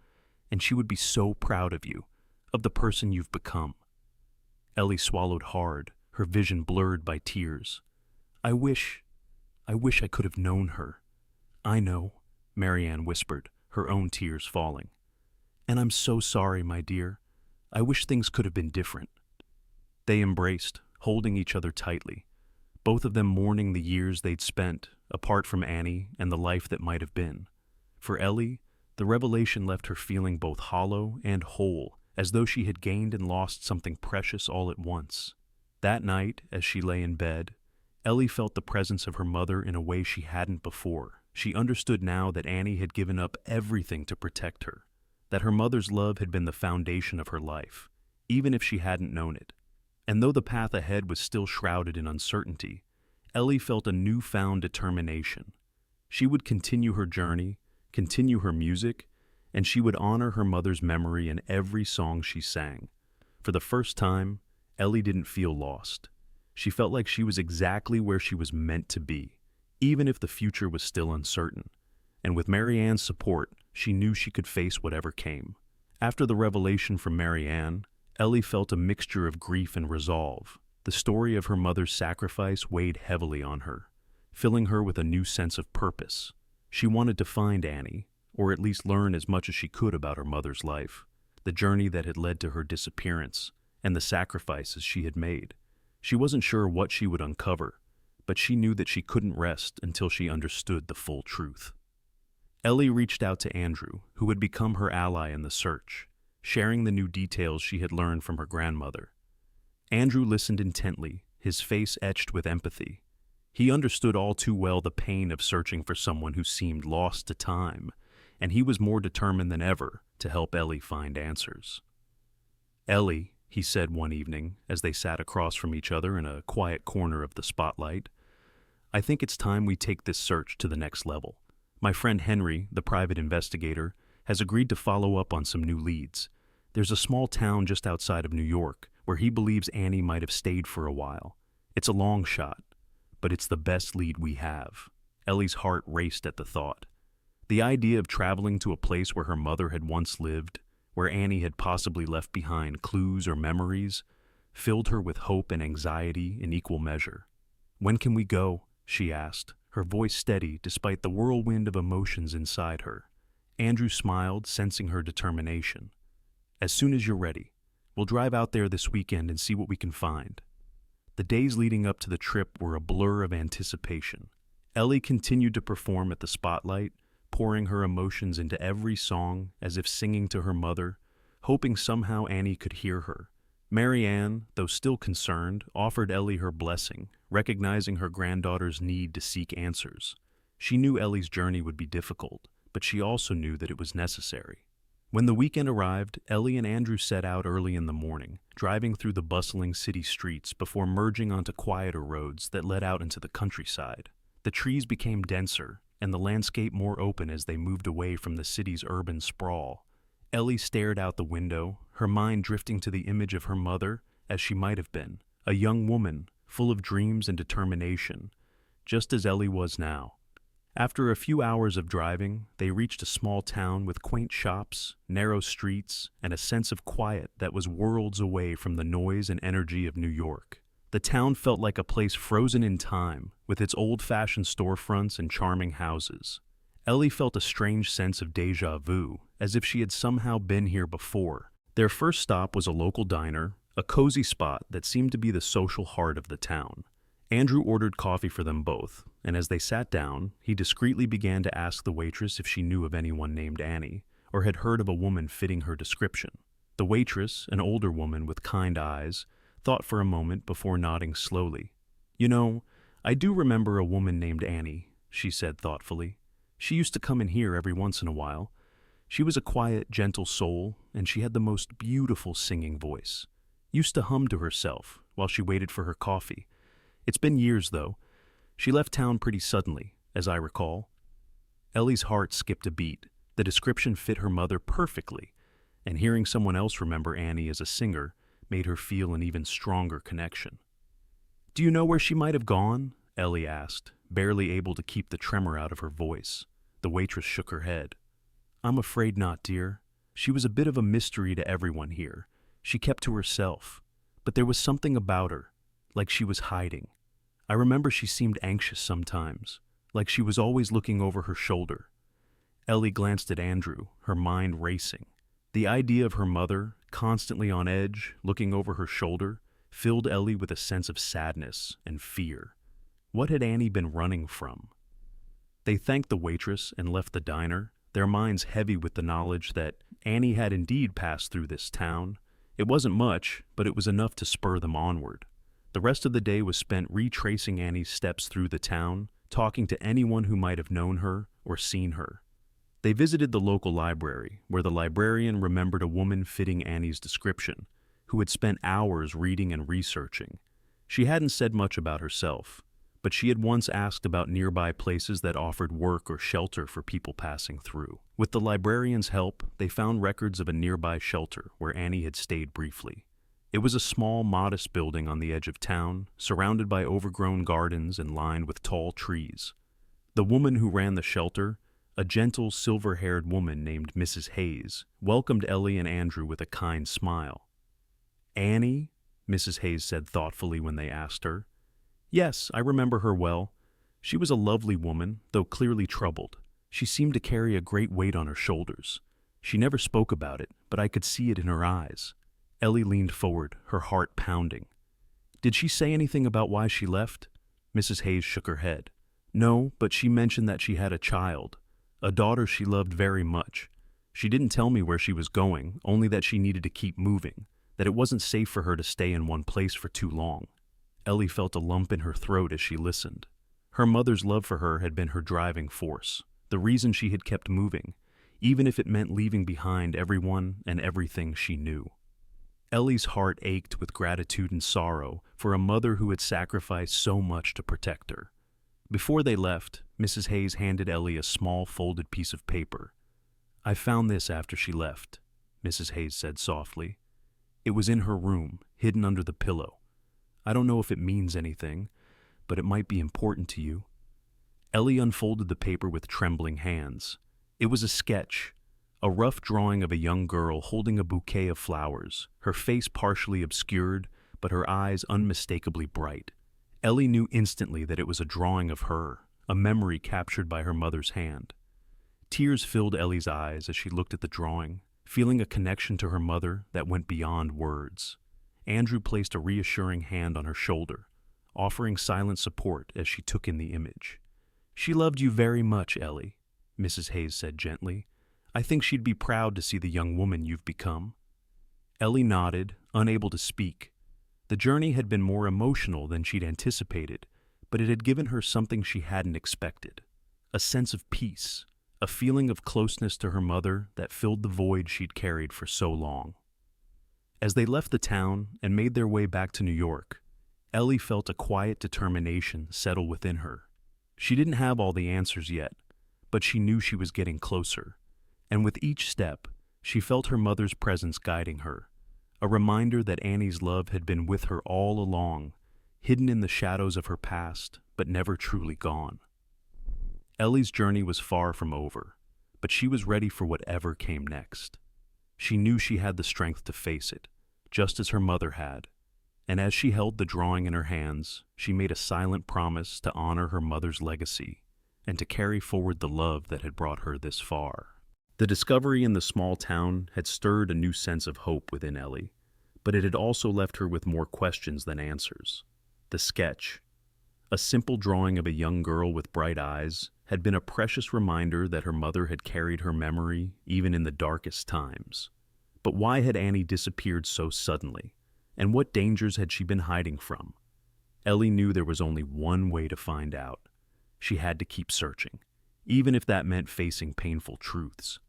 and she would be so proud of you, of the person you've become. Ellie swallowed hard, her vision blurred by tears. I wish I could have known her. I know, Marianne whispered, her own tears falling. And I'm so sorry, my dear. I wish things could have been different. They embraced, holding each other tightly, both of them mourning the years they'd spent apart from Annie and the life that might have been. For Ellie, the revelation left her feeling both hollow and whole, as though she had gained and lost something precious all at once. That night, as she lay in bed, Ellie felt the presence of her mother in a way she hadn't before, She understood now that Annie had given up everything to protect her, that her mother's love had been the foundation of her life, even if she hadn't known it. And though the path ahead was still shrouded in uncertainty, Ellie felt a newfound determination. She would continue her journey, continue her music, and she would honor her mother's memory in every song she sang. For the first time, Ellie didn't feel lost. She felt like she was exactly where she was meant to be, even if the future was still uncertain. And with Marianne's support, she knew she could face whatever came. After the revelation from Marianne, Ellie felt a mixture of grief and resolve. The story of her mother's sacrifice weighed heavily on her, filling her with a new sense of purpose. She wanted to find Annie, or at least learn as much as she could about her mother's life, the journey that had led to her disappearance, and the sacrifices she had made. She wasn't sure what she would uncover, but she knew that she couldn't rest until she understood the full truth. Ellie reached out to Andrew, who had become her ally in the search, sharing the new details she had learned from her grandmother. Andrew listened intently, his face etched with empathy. He understood all too well the pain of searching for someone who seemed lost to time, and he was more determined than ever to help Ellie find answers. "Ellie," he said one evening as they sat across from each other in a quiet corner of the spotlight, "I think it's time we take this search to the next level. My friend Henry, the private investigator, has agreed to follow up on some new leads. There's a small town just outside of New York where he believes Annie might have stayed for a while. It's a long shot, but it's the best lead we have." Ellie's heart raced at the thought. The idea of traveling to a place where her mother had once lived, where Annie had possibly left behind clues or memories, filled her with hope and anxiety in equal measure. "When can we go?" she asked, her voice steady despite the whirlwind of emotions inside her. Andrew smiled, sensing her determination. "As soon as you're ready. We'll drive out there this weekend and see what we can find." The days leading up to the trip were a blur of anticipation. Ellie continued to perform at the spotlight, pouring her emotions into every song as if singing to her mother, hoping somehow Annie could hear her. Marianne, though still concerned, offered Ellie her blessing, recognizing her granddaughter's need to seek answers. She knew Ellie's journey would be difficult, but she also knew that it was necessary. When the weekend arrived, Ellie and Andrew set out early in the morning, driving through the bustling city streets before merging onto quieter roads that led out into the countryside. The trees became denser, and the landscape more open as they moved away from the city's urban sprawl. Ellie stared out the window, her mind drifting to the image of her mother as she might have been, a young woman, full of dreams and determination, just as Ellie was now. After a few hours of driving, they reached a small town with quaint shops, narrow streets, and a sense of quiet that was worlds away from the noise and energy of New York. The town felt like a place frozen in time, with its old-fashioned storefronts and charming houses. Ellie felt a strange sense of déjà vu, as if she had somehow been here before. Their first stop was a local diner, a cozy spot that seemed to be the social heart of the town. Andrew ordered coffee for them both, and as they sat down, he discreetly began to ask the waitress if she knew of anyone named Annie, or had heard of a woman fitting her description. The waitress, an older woman with kind eyes, thought for a moment before nodding slowly. "You know, I do remember a woman named Annie," she said thoughtfully. "She used to come in here every once in a while. She was a quiet, gentle soul, and she had the most beautiful singing voice. Used to hum to herself while she waited for her coffee. It's been years, though. She left town pretty suddenly, as I recall." Ellie's heart skipped a beat. The description fit her mother perfectly, and hearing someone else remember Annie as a singer made her feel an even stronger connection. "Do you know where she might have gone?" Ellie asked, barely able to keep the tremor out of her voice. The waitress shook her head. "I'm afraid not, dear. She was a bit of a mystery to everyone here. She kept to herself, but there was something about her, like she was hiding. I remember she seemed anxious sometimes, like she was always looking over her shoulder." Ellie glanced at Andrew, her mind racing. The idea of her mother, constantly on edge, looking over her shoulder, filled Ellie with a sense of sadness and fear. What had Annie been running from? They thanked the waitress and left the diner, their minds heavy with the knowledge that Annie had indeed passed through this town. It wasn't much, but it was enough to spur them onward. The rest of the day was spent retracing Annie's steps through the town, talking to anyone who might have known her or seen her. They visited the local library, where the librarian remembered a woman fitting Annie's description, who had spent hours reading and researching. She hadn't said much about herself, but she had once asked about nearby places that offered work or shelter for people passing through. With the librarian's help, they found records of a nearby shelter where Annie had stayed briefly. It was a small, modest building on the edge of town, surrounded by overgrown gardens and lined with tall trees. The woman who ran the shelter, a gentle, silver-haired woman named Mrs. Hayes, welcomed Ellie and Andrew with a kind smile. "Annie?" Mrs. Hayes said thoughtfully when they asked her. "Yes, I remember her well. She was a lovely woman, though clearly troubled. She seemed to carry a great weight on her shoulders. She never spoke about it, but I could see it in her eyes." Ellie leaned forward, her heart pounding. "Did she say anything about why she left?" Mrs. Hayes shook her head. "No, but she mentioned that she had a child, a daughter she loved very much. She didn't tell me where she was going, only that she needed to keep moving, that it wasn't safe for her to stay in one place for too long." Ellie felt a lump in her throat as she listened. Her mother's love for her had been her driving force, the reason she had kept moving, even if it meant leaving behind everyone and everything she knew. Ellie's heart ached with gratitude and sorrow for a mother who had sacrificed so much to protect her. Before they left, Mrs. Hayes handed Ellie a small folded piece of paper. "I found this after she left," Mrs. Hayes said softly. "It was in her room, hidden under the pillow. I don't know if it means anything, but it might be important to you." Ellie unfolded the paper with trembling hands. It was a sketch, a rough drawing of a young girl holding a bouquet of flowers, her face partially obscured, but her eyes unmistakably bright. Ellie knew instantly that it was a drawing of her, a memory captured by her mother's hand. Tears filled Ellie's eyes as she looked at the drawing, feeling a connection to her mother that went beyond words. Andrew placed a reassuring hand on her shoulder, offering silent support as she took in the image. "She loved you very much, Ellie," Mrs. Hayes said gently. "I think she'd be proud to see the young woman you've become." Ellie nodded, unable to speak. The journey had been more emotional than she'd anticipated, but it had given her something she hadn't expected. A sense of peace, a feeling of closeness to her mother that filled the void she'd carried for so long. As they left the town and made their way back to New York, Ellie felt a quiet determination settle within her. She didn't have all the answers yet, but she knew she was getting closer. And with each step, she felt her mother's presence guiding her, a reminder that Annie's love had been with her all along, hidden in the shadows of her past, but never truly gone. Ellie's journey was far from over, but she was ready for whatever came next. She knew she had the strength to face it, just as her mother had, and as she held the drawing in her hands, she made a silent promise to honor her mother's legacy and to carry forward the love that had brought her this far. The discovery in the small town had stirred a new sense of hope within Ellie, but it had also left her with more questions than answers. The sketch, a simple drawing of a young girl with bright eyes, had been a precious reminder that her mother had carried her memory even in the darkest times. But why had Annie disappeared so suddenly, and what dangers had she been hiding from? Ellie knew there was only one way to find out. She had to keep searching, even if that meant facing painful truths.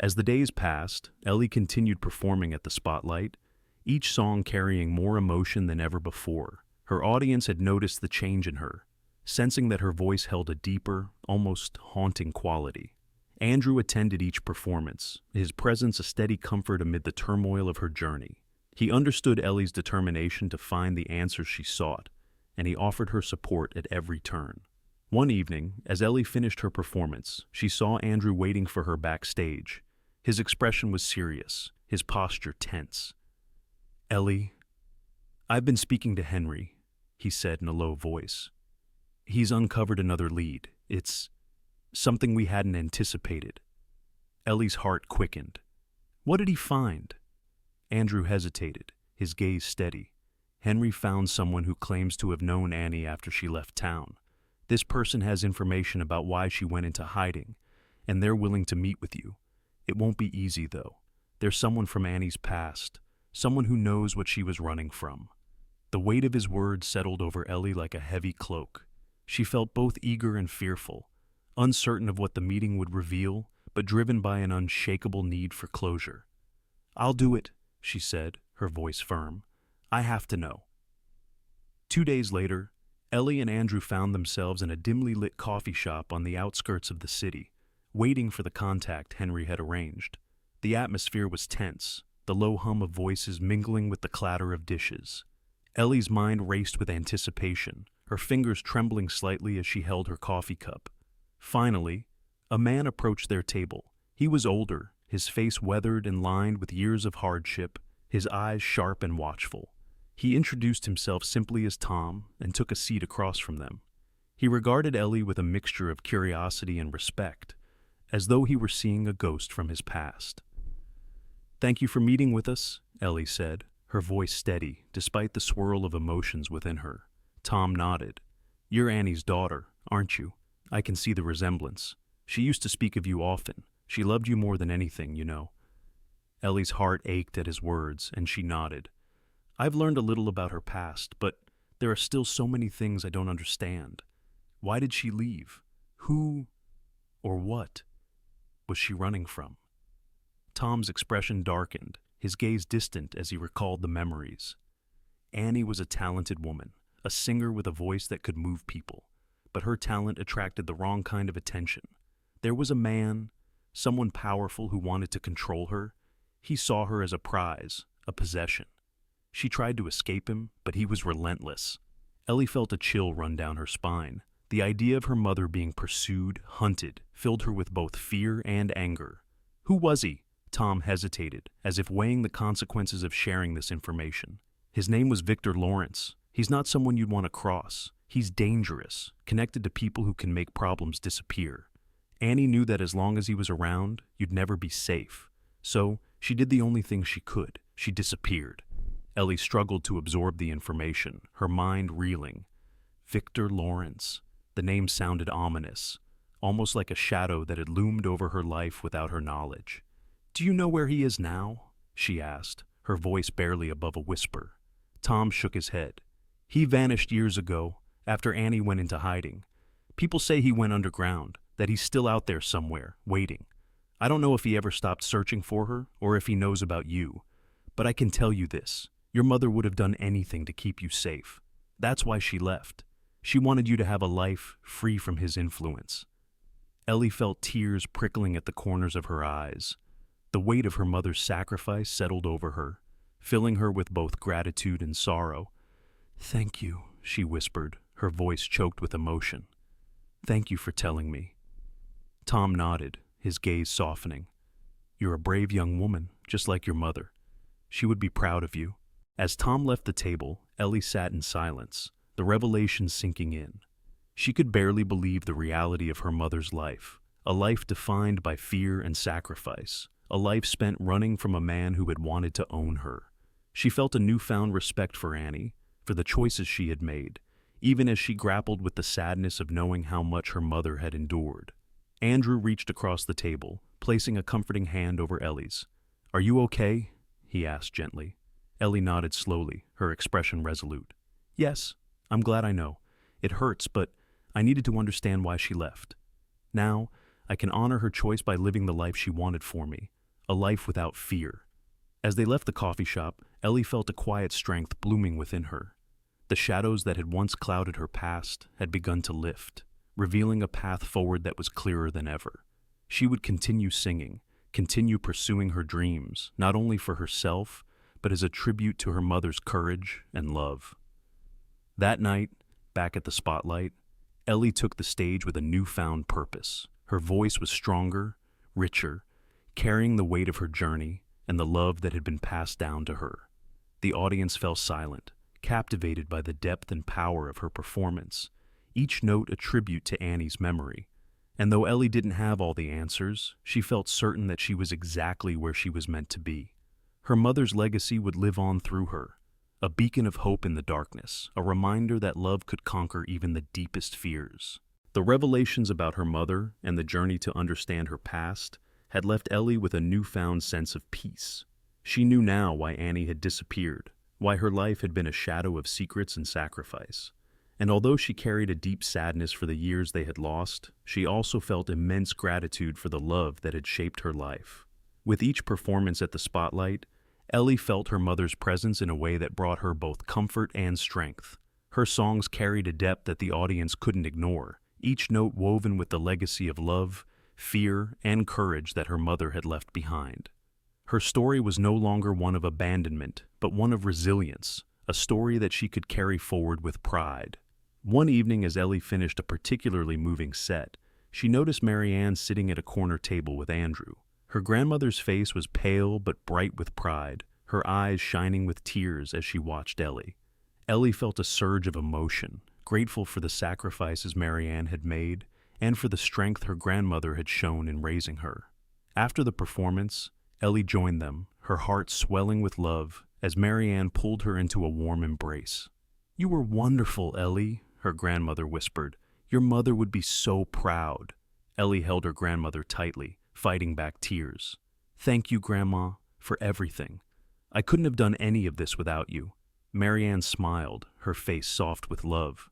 As the days passed, Ellie continued performing at the spotlight, each song carrying more emotion than ever before. Her audience had noticed the change in her, sensing that her voice held a deeper, almost haunting quality. Andrew attended each performance, his presence a steady comfort amid the turmoil of her journey. He understood Ellie's determination to find the answers she sought, and he offered her support at every turn. One evening, as Ellie finished her performance, she saw Andrew waiting for her backstage. His expression was serious, his posture tense. "Ellie, I've been speaking to Henry," he said in a low voice. "He's uncovered another lead. It's something we hadn't anticipated." Ellie's heart quickened. "What did he find?" Andrew hesitated, his gaze steady. "Henry found someone who claims to have known Annie after she left town. This person has information about why she went into hiding, and they're willing to meet with you. It won't be easy, though. There's someone from Annie's past, someone who knows what she was running from." The weight of his words settled over Ellie like a heavy cloak. She felt both eager and fearful, uncertain of what the meeting would reveal, but driven by an unshakable need for closure. "I'll do it," she said, her voice firm. "I have to know." 2 days later, Ellie and Andrew found themselves in a dimly lit coffee shop on the outskirts of the city, waiting for the contact Henry had arranged. The atmosphere was tense, the low hum of voices mingling with the clatter of dishes. Ellie's mind raced with anticipation, her fingers trembling slightly as she held her coffee cup. Finally, a man approached their table. He was older, his face weathered and lined with years of hardship, his eyes sharp and watchful. He introduced himself simply as Tom and took a seat across from them. He regarded Ellie with a mixture of curiosity and respect, as though he were seeing a ghost from his past. "Thank you for meeting with us," Ellie said, her voice steady despite the swirl of emotions within her. Tom nodded. "You're Annie's daughter, aren't you? I can see the resemblance. She used to speak of you often. She loved you more than anything, you know." Ellie's heart ached at his words, and she nodded. "I've learned a little about her past, but there are still so many things I don't understand. Why did she leave? Who or what was she running from?" Tom's expression darkened, his gaze distant as he recalled the memories. Annie was a talented woman, a singer with a voice that could move people, but her talent attracted the wrong kind of attention. There was a man, someone powerful who wanted to control her. He saw her as a prize, a possession. She tried to escape him, but he was relentless. Ellie felt a chill run down her spine. The idea of her mother being pursued, hunted, filled her with both fear and anger. "Who was he?" Tom hesitated, as if weighing the consequences of sharing this information. "His name was Victor Lawrence. He's not someone you'd want to cross. He's dangerous, connected to people who can make problems disappear. Annie knew that as long as he was around, you'd never be safe. So she did the only thing she could. She disappeared." Ellie struggled to absorb the information, her mind reeling. Victor Lawrence. The name sounded ominous, almost like a shadow that had loomed over her life without her knowledge. "Do you know where he is now?" she asked, her voice barely above a whisper. Tom shook his head. "He vanished years ago, after Annie went into hiding. People say he went underground, that he's still out there somewhere, waiting. I don't know if he ever stopped searching for her, or if he knows about you. But I can tell you this, your mother would have done anything to keep you safe. That's why she left. She wanted you to have a life free from his influence." Ellie felt tears prickling at the corners of her eyes. The weight of her mother's sacrifice settled over her, filling her with both gratitude and sorrow. "Thank you," she whispered, her voice choked with emotion. "Thank you for telling me." Tom nodded, his gaze softening. "You're a brave young woman, just like your mother. She would be proud of you." As Tom left the table, Ellie sat in silence, the revelation sinking in. She could barely believe the reality of her mother's life, a life defined by fear and sacrifice, a life spent running from a man who had wanted to own her. She felt a newfound respect for Annie, for the choices she had made, even as she grappled with the sadness of knowing how much her mother had endured. Andrew reached across the table, placing a comforting hand over Ellie's. "Are you okay?" he asked gently. Ellie nodded slowly, her expression resolute. "Yes, I'm glad I know. It hurts, but I needed to understand why she left. Now, I can honor her choice by living the life she wanted for me, a life without fear." As they left the coffee shop, Ellie felt a quiet strength blooming within her. The shadows that had once clouded her past had begun to lift, revealing a path forward that was clearer than ever. She would continue singing, continue pursuing her dreams, not only for herself, but as a tribute to her mother's courage and love. That night, back at the spotlight, Ellie took the stage with a newfound purpose. Her voice was stronger, richer, carrying the weight of her journey and the love that had been passed down to her. The audience fell silent, captivated by the depth and power of her performance, each note a tribute to Annie's memory. And though Ellie didn't have all the answers, she felt certain that she was exactly where she was meant to be. Her mother's legacy would live on through her, a beacon of hope in the darkness, a reminder that love could conquer even the deepest fears. The revelations about her mother and the journey to understand her past had left Ellie with a newfound sense of peace. She knew now why Annie had disappeared, why her life had been a shadow of secrets and sacrifice. And although she carried a deep sadness for the years they had lost, she also felt immense gratitude for the love that had shaped her life. With each performance at the spotlight, Ellie felt her mother's presence in a way that brought her both comfort and strength. Her songs carried a depth that the audience couldn't ignore, each note woven with the legacy of love, fear, and courage that her mother had left behind. Her story was no longer one of abandonment, but one of resilience, a story that she could carry forward with pride. One evening, as Ellie finished a particularly moving set, she noticed Marianne sitting at a corner table with Andrew. Her grandmother's face was pale but bright with pride, her eyes shining with tears as she watched Ellie. Ellie felt a surge of emotion, grateful for the sacrifices Marianne had made and for the strength her grandmother had shown in raising her. After the performance, Ellie joined them, her heart swelling with love as Marianne pulled her into a warm embrace. "You were wonderful, Ellie," her grandmother whispered. "Your mother would be so proud." Ellie held her grandmother tightly, fighting back tears. "Thank you, Grandma, for everything. I couldn't have done any of this without you." Marianne smiled, her face soft with love.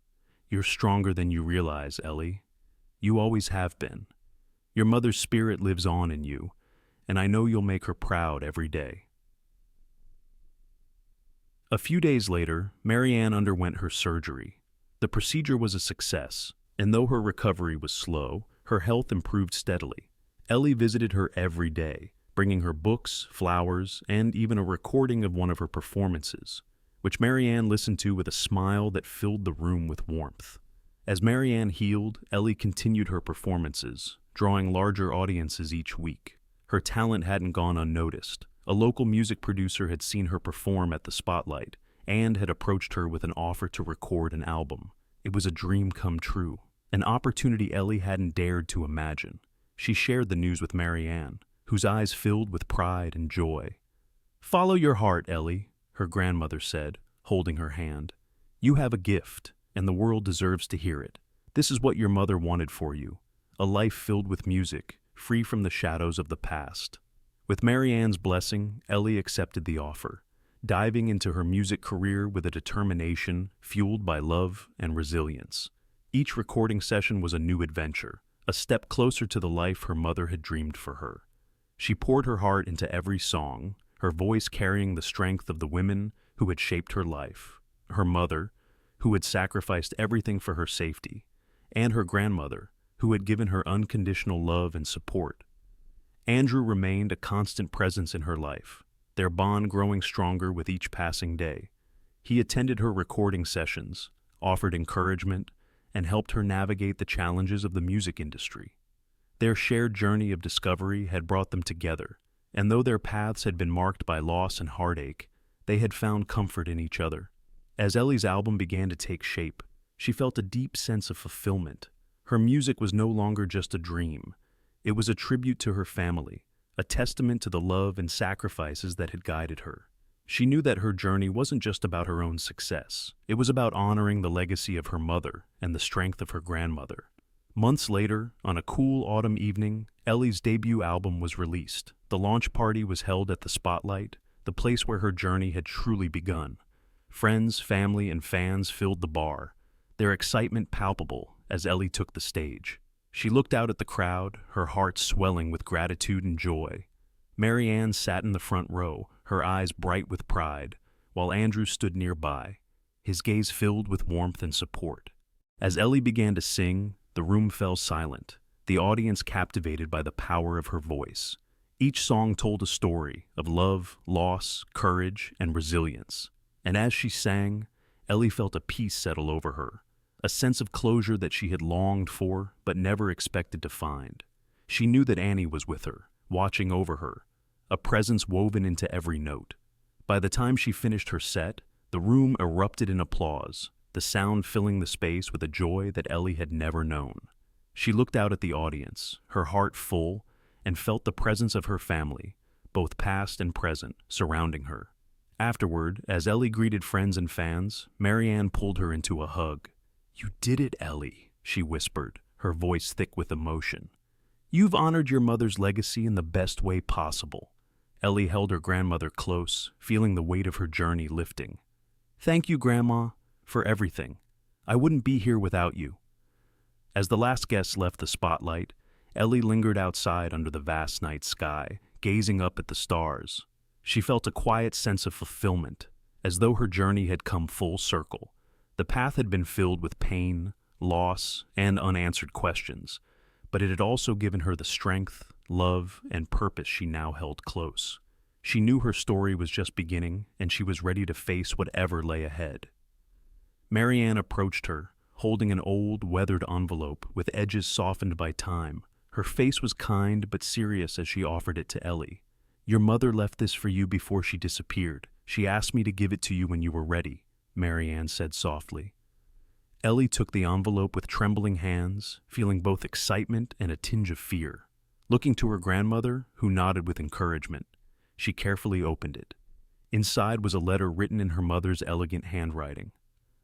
"You're stronger than you realize, Ellie. You always have been. Your mother's spirit lives on in you, and I know you'll make her proud every day." A few days later, Marianne underwent her surgery. The procedure was a success, and though her recovery was slow, her health improved steadily. Ellie visited her every day, bringing her books, flowers, and even a recording of one of her performances, which Marianne listened to with a smile that filled the room with warmth. As Marianne healed, Ellie continued her performances, drawing larger audiences each week. Her talent hadn't gone unnoticed. A local music producer had seen her perform at the Spotlight and had approached her with an offer to record an album. It was a dream come true, an opportunity Ellie hadn't dared to imagine. She shared the news with Marianne, whose eyes filled with pride and joy. "Follow your heart, Ellie," her grandmother said, holding her hand. "You have a gift, and the world deserves to hear it. This is what your mother wanted for you, a life filled with music, free from the shadows of the past." With Marianne's blessing, Ellie accepted the offer, diving into her music career with a determination fueled by love and resilience. Each recording session was a new adventure, a step closer to the life her mother had dreamed for her. She poured her heart into every song, her voice carrying the strength of the women who had shaped her life, her mother, who had sacrificed everything for her safety, and her grandmother, who had given her unconditional love and support. Andrew remained a constant presence in her life, their bond growing stronger with each passing day. He attended her recording sessions, offered encouragement, and helped her navigate the challenges of the music industry. Their shared journey of discovery had brought them together, and though their paths had been marked by loss and heartache, they had found comfort in each other. As Ellie's album began to take shape, she felt a deep sense of fulfillment. Her music was no longer just a dream. It was a tribute to her family, a testament to the love and sacrifices that had guided her. She knew that her journey wasn't just about her own success. It was about honoring the legacy of her mother and the strength of her grandmother. Months later, on a cool autumn evening, Ellie's debut album was released. The launch party was held at the Spotlight, the place where her journey had truly begun. Friends, family, and fans filled the bar, their excitement palpable as Ellie took the stage. She looked out at the crowd, her heart swelling with gratitude and joy. Marianne sat in the front row, her eyes bright with pride, while Andrew stood nearby, his gaze filled with warmth and support. As Ellie began to sing, the room fell silent, the audience captivated by the power of her voice. Each song told a story of love, loss, courage, and resilience. And as she sang, Ellie felt a peace settle over her, a sense of closure that she had longed for but never expected to find. She knew that Annie was with her, watching over her, a presence woven into every note. By the time she finished her set, the room erupted in applause, the sound filling the space with a joy that Ellie had never known. She looked out at the audience, her heart full, and felt the presence of her family, both past and present, surrounding her. Afterward, as Ellie greeted friends and fans, Marianne pulled her into a hug. "You did it, Ellie," she whispered, her voice thick with emotion. "You've honored your mother's legacy in the best way possible." Ellie held her grandmother close, feeling the weight of her journey lifting. "Thank you, Grandma, for everything. I wouldn't be here without you." As the last guest left the spotlight, Ellie lingered outside under the vast night sky, gazing up at the stars. She felt a quiet sense of fulfillment, as though her journey had come full circle. The path had been filled with pain, loss, and unanswered questions, but it had also given her the strength, love, and purpose she now held close. She knew her story was just beginning, and she was ready to face whatever lay ahead. Marianne approached her, holding an old, weathered envelope with edges softened by time. Her face was kind but serious as she offered it to Ellie. "Your mother left this for you before she disappeared. She asked me to give it to you when you were ready," Marianne said softly. Ellie took the envelope with trembling hands, feeling both excitement and a tinge of fear. Looking to her grandmother, who nodded with encouragement, she carefully opened it. Inside was a letter written in her mother's elegant handwriting.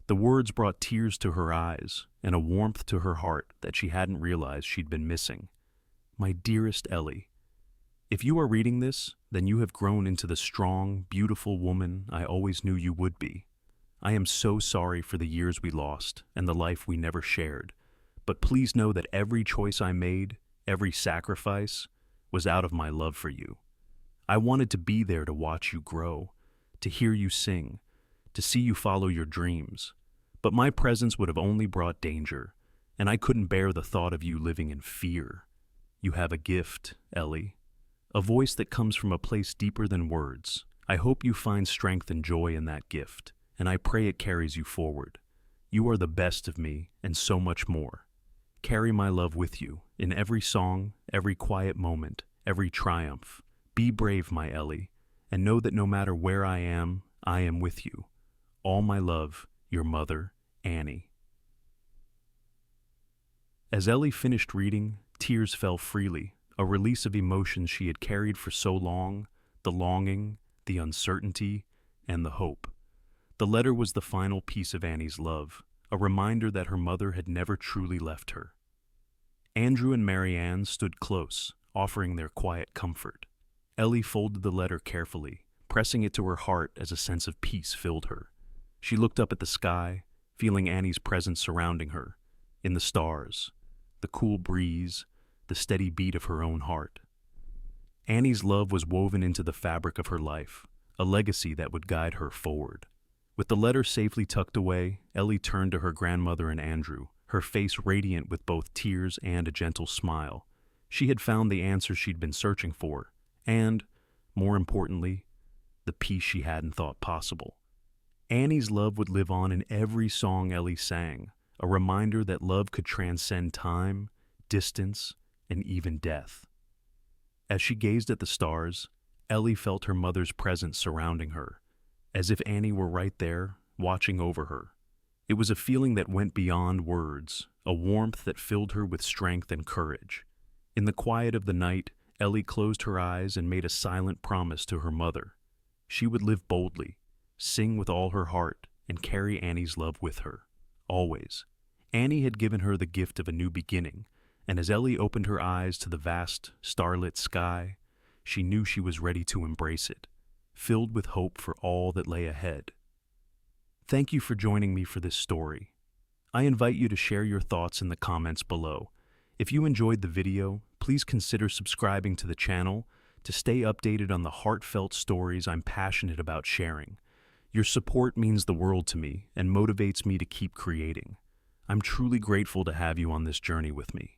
The words brought tears to her eyes and a warmth to her heart that she hadn't realized she'd been missing. "My dearest Ellie, if you are reading this, then you have grown into the strong, beautiful woman I always knew you would be. I am so sorry for the years we lost and the life we never shared, but please know that every choice I made, every sacrifice, was out of my love for you. I wanted to be there to watch you grow, to hear you sing, to see you follow your dreams. But my presence would have only brought danger, and I couldn't bear the thought of you living in fear. You have a gift, Ellie, a voice that comes from a place deeper than words. I hope you find strength and joy in that gift, and I pray it carries you forward. You are the best of me, and so much more. Carry my love with you, in every song, every quiet moment, every triumph. Be brave, my Ellie, and know that no matter where I am with you. All my love, your mother, Annie." As Ellie finished reading, tears fell freely, a release of emotions she had carried for so long, the longing, the uncertainty, and the hope. The letter was the final piece of Annie's love, a reminder that her mother had never truly left her. Andrew and Marianne stood close, offering their quiet comfort. Ellie folded the letter carefully, pressing it to her heart as a sense of peace filled her. She looked up at the sky, feeling Annie's presence surrounding her, in the stars, the cool breeze, the steady beat of her own heart. Annie's love was woven into the fabric of her life, a legacy that would guide her forward. With the letter safely tucked away, Ellie turned to her grandmother and Andrew, her face radiant with both tears and a gentle smile. She had found the answer she'd been searching for, and, more importantly, the peace she hadn't thought possible. Annie's love would live on in every song Ellie sang, a reminder that love could transcend time, distance, and even death. As she gazed at the stars, Ellie felt her mother's presence surrounding her, as if Annie were right there, watching over her. It was a feeling that went beyond words, a warmth that filled her with strength and courage. In the quiet of the night, Ellie closed her eyes and made a silent promise to her mother. She would live boldly, sing with all her heart, and carry Annie's love with her, always. Annie had given her the gift of a new beginning, and as Ellie opened her eyes to the vast, starlit sky, she knew she was ready to embrace it, filled with hope for all that lay ahead. Thank you for joining me for this story. I invite you to share your thoughts in the comments below. If you enjoyed the video, please consider subscribing to the channel to stay updated on the heartfelt stories I'm passionate about sharing. Your support means the world to me and motivates me to keep creating. I'm truly grateful to have you on this journey with me.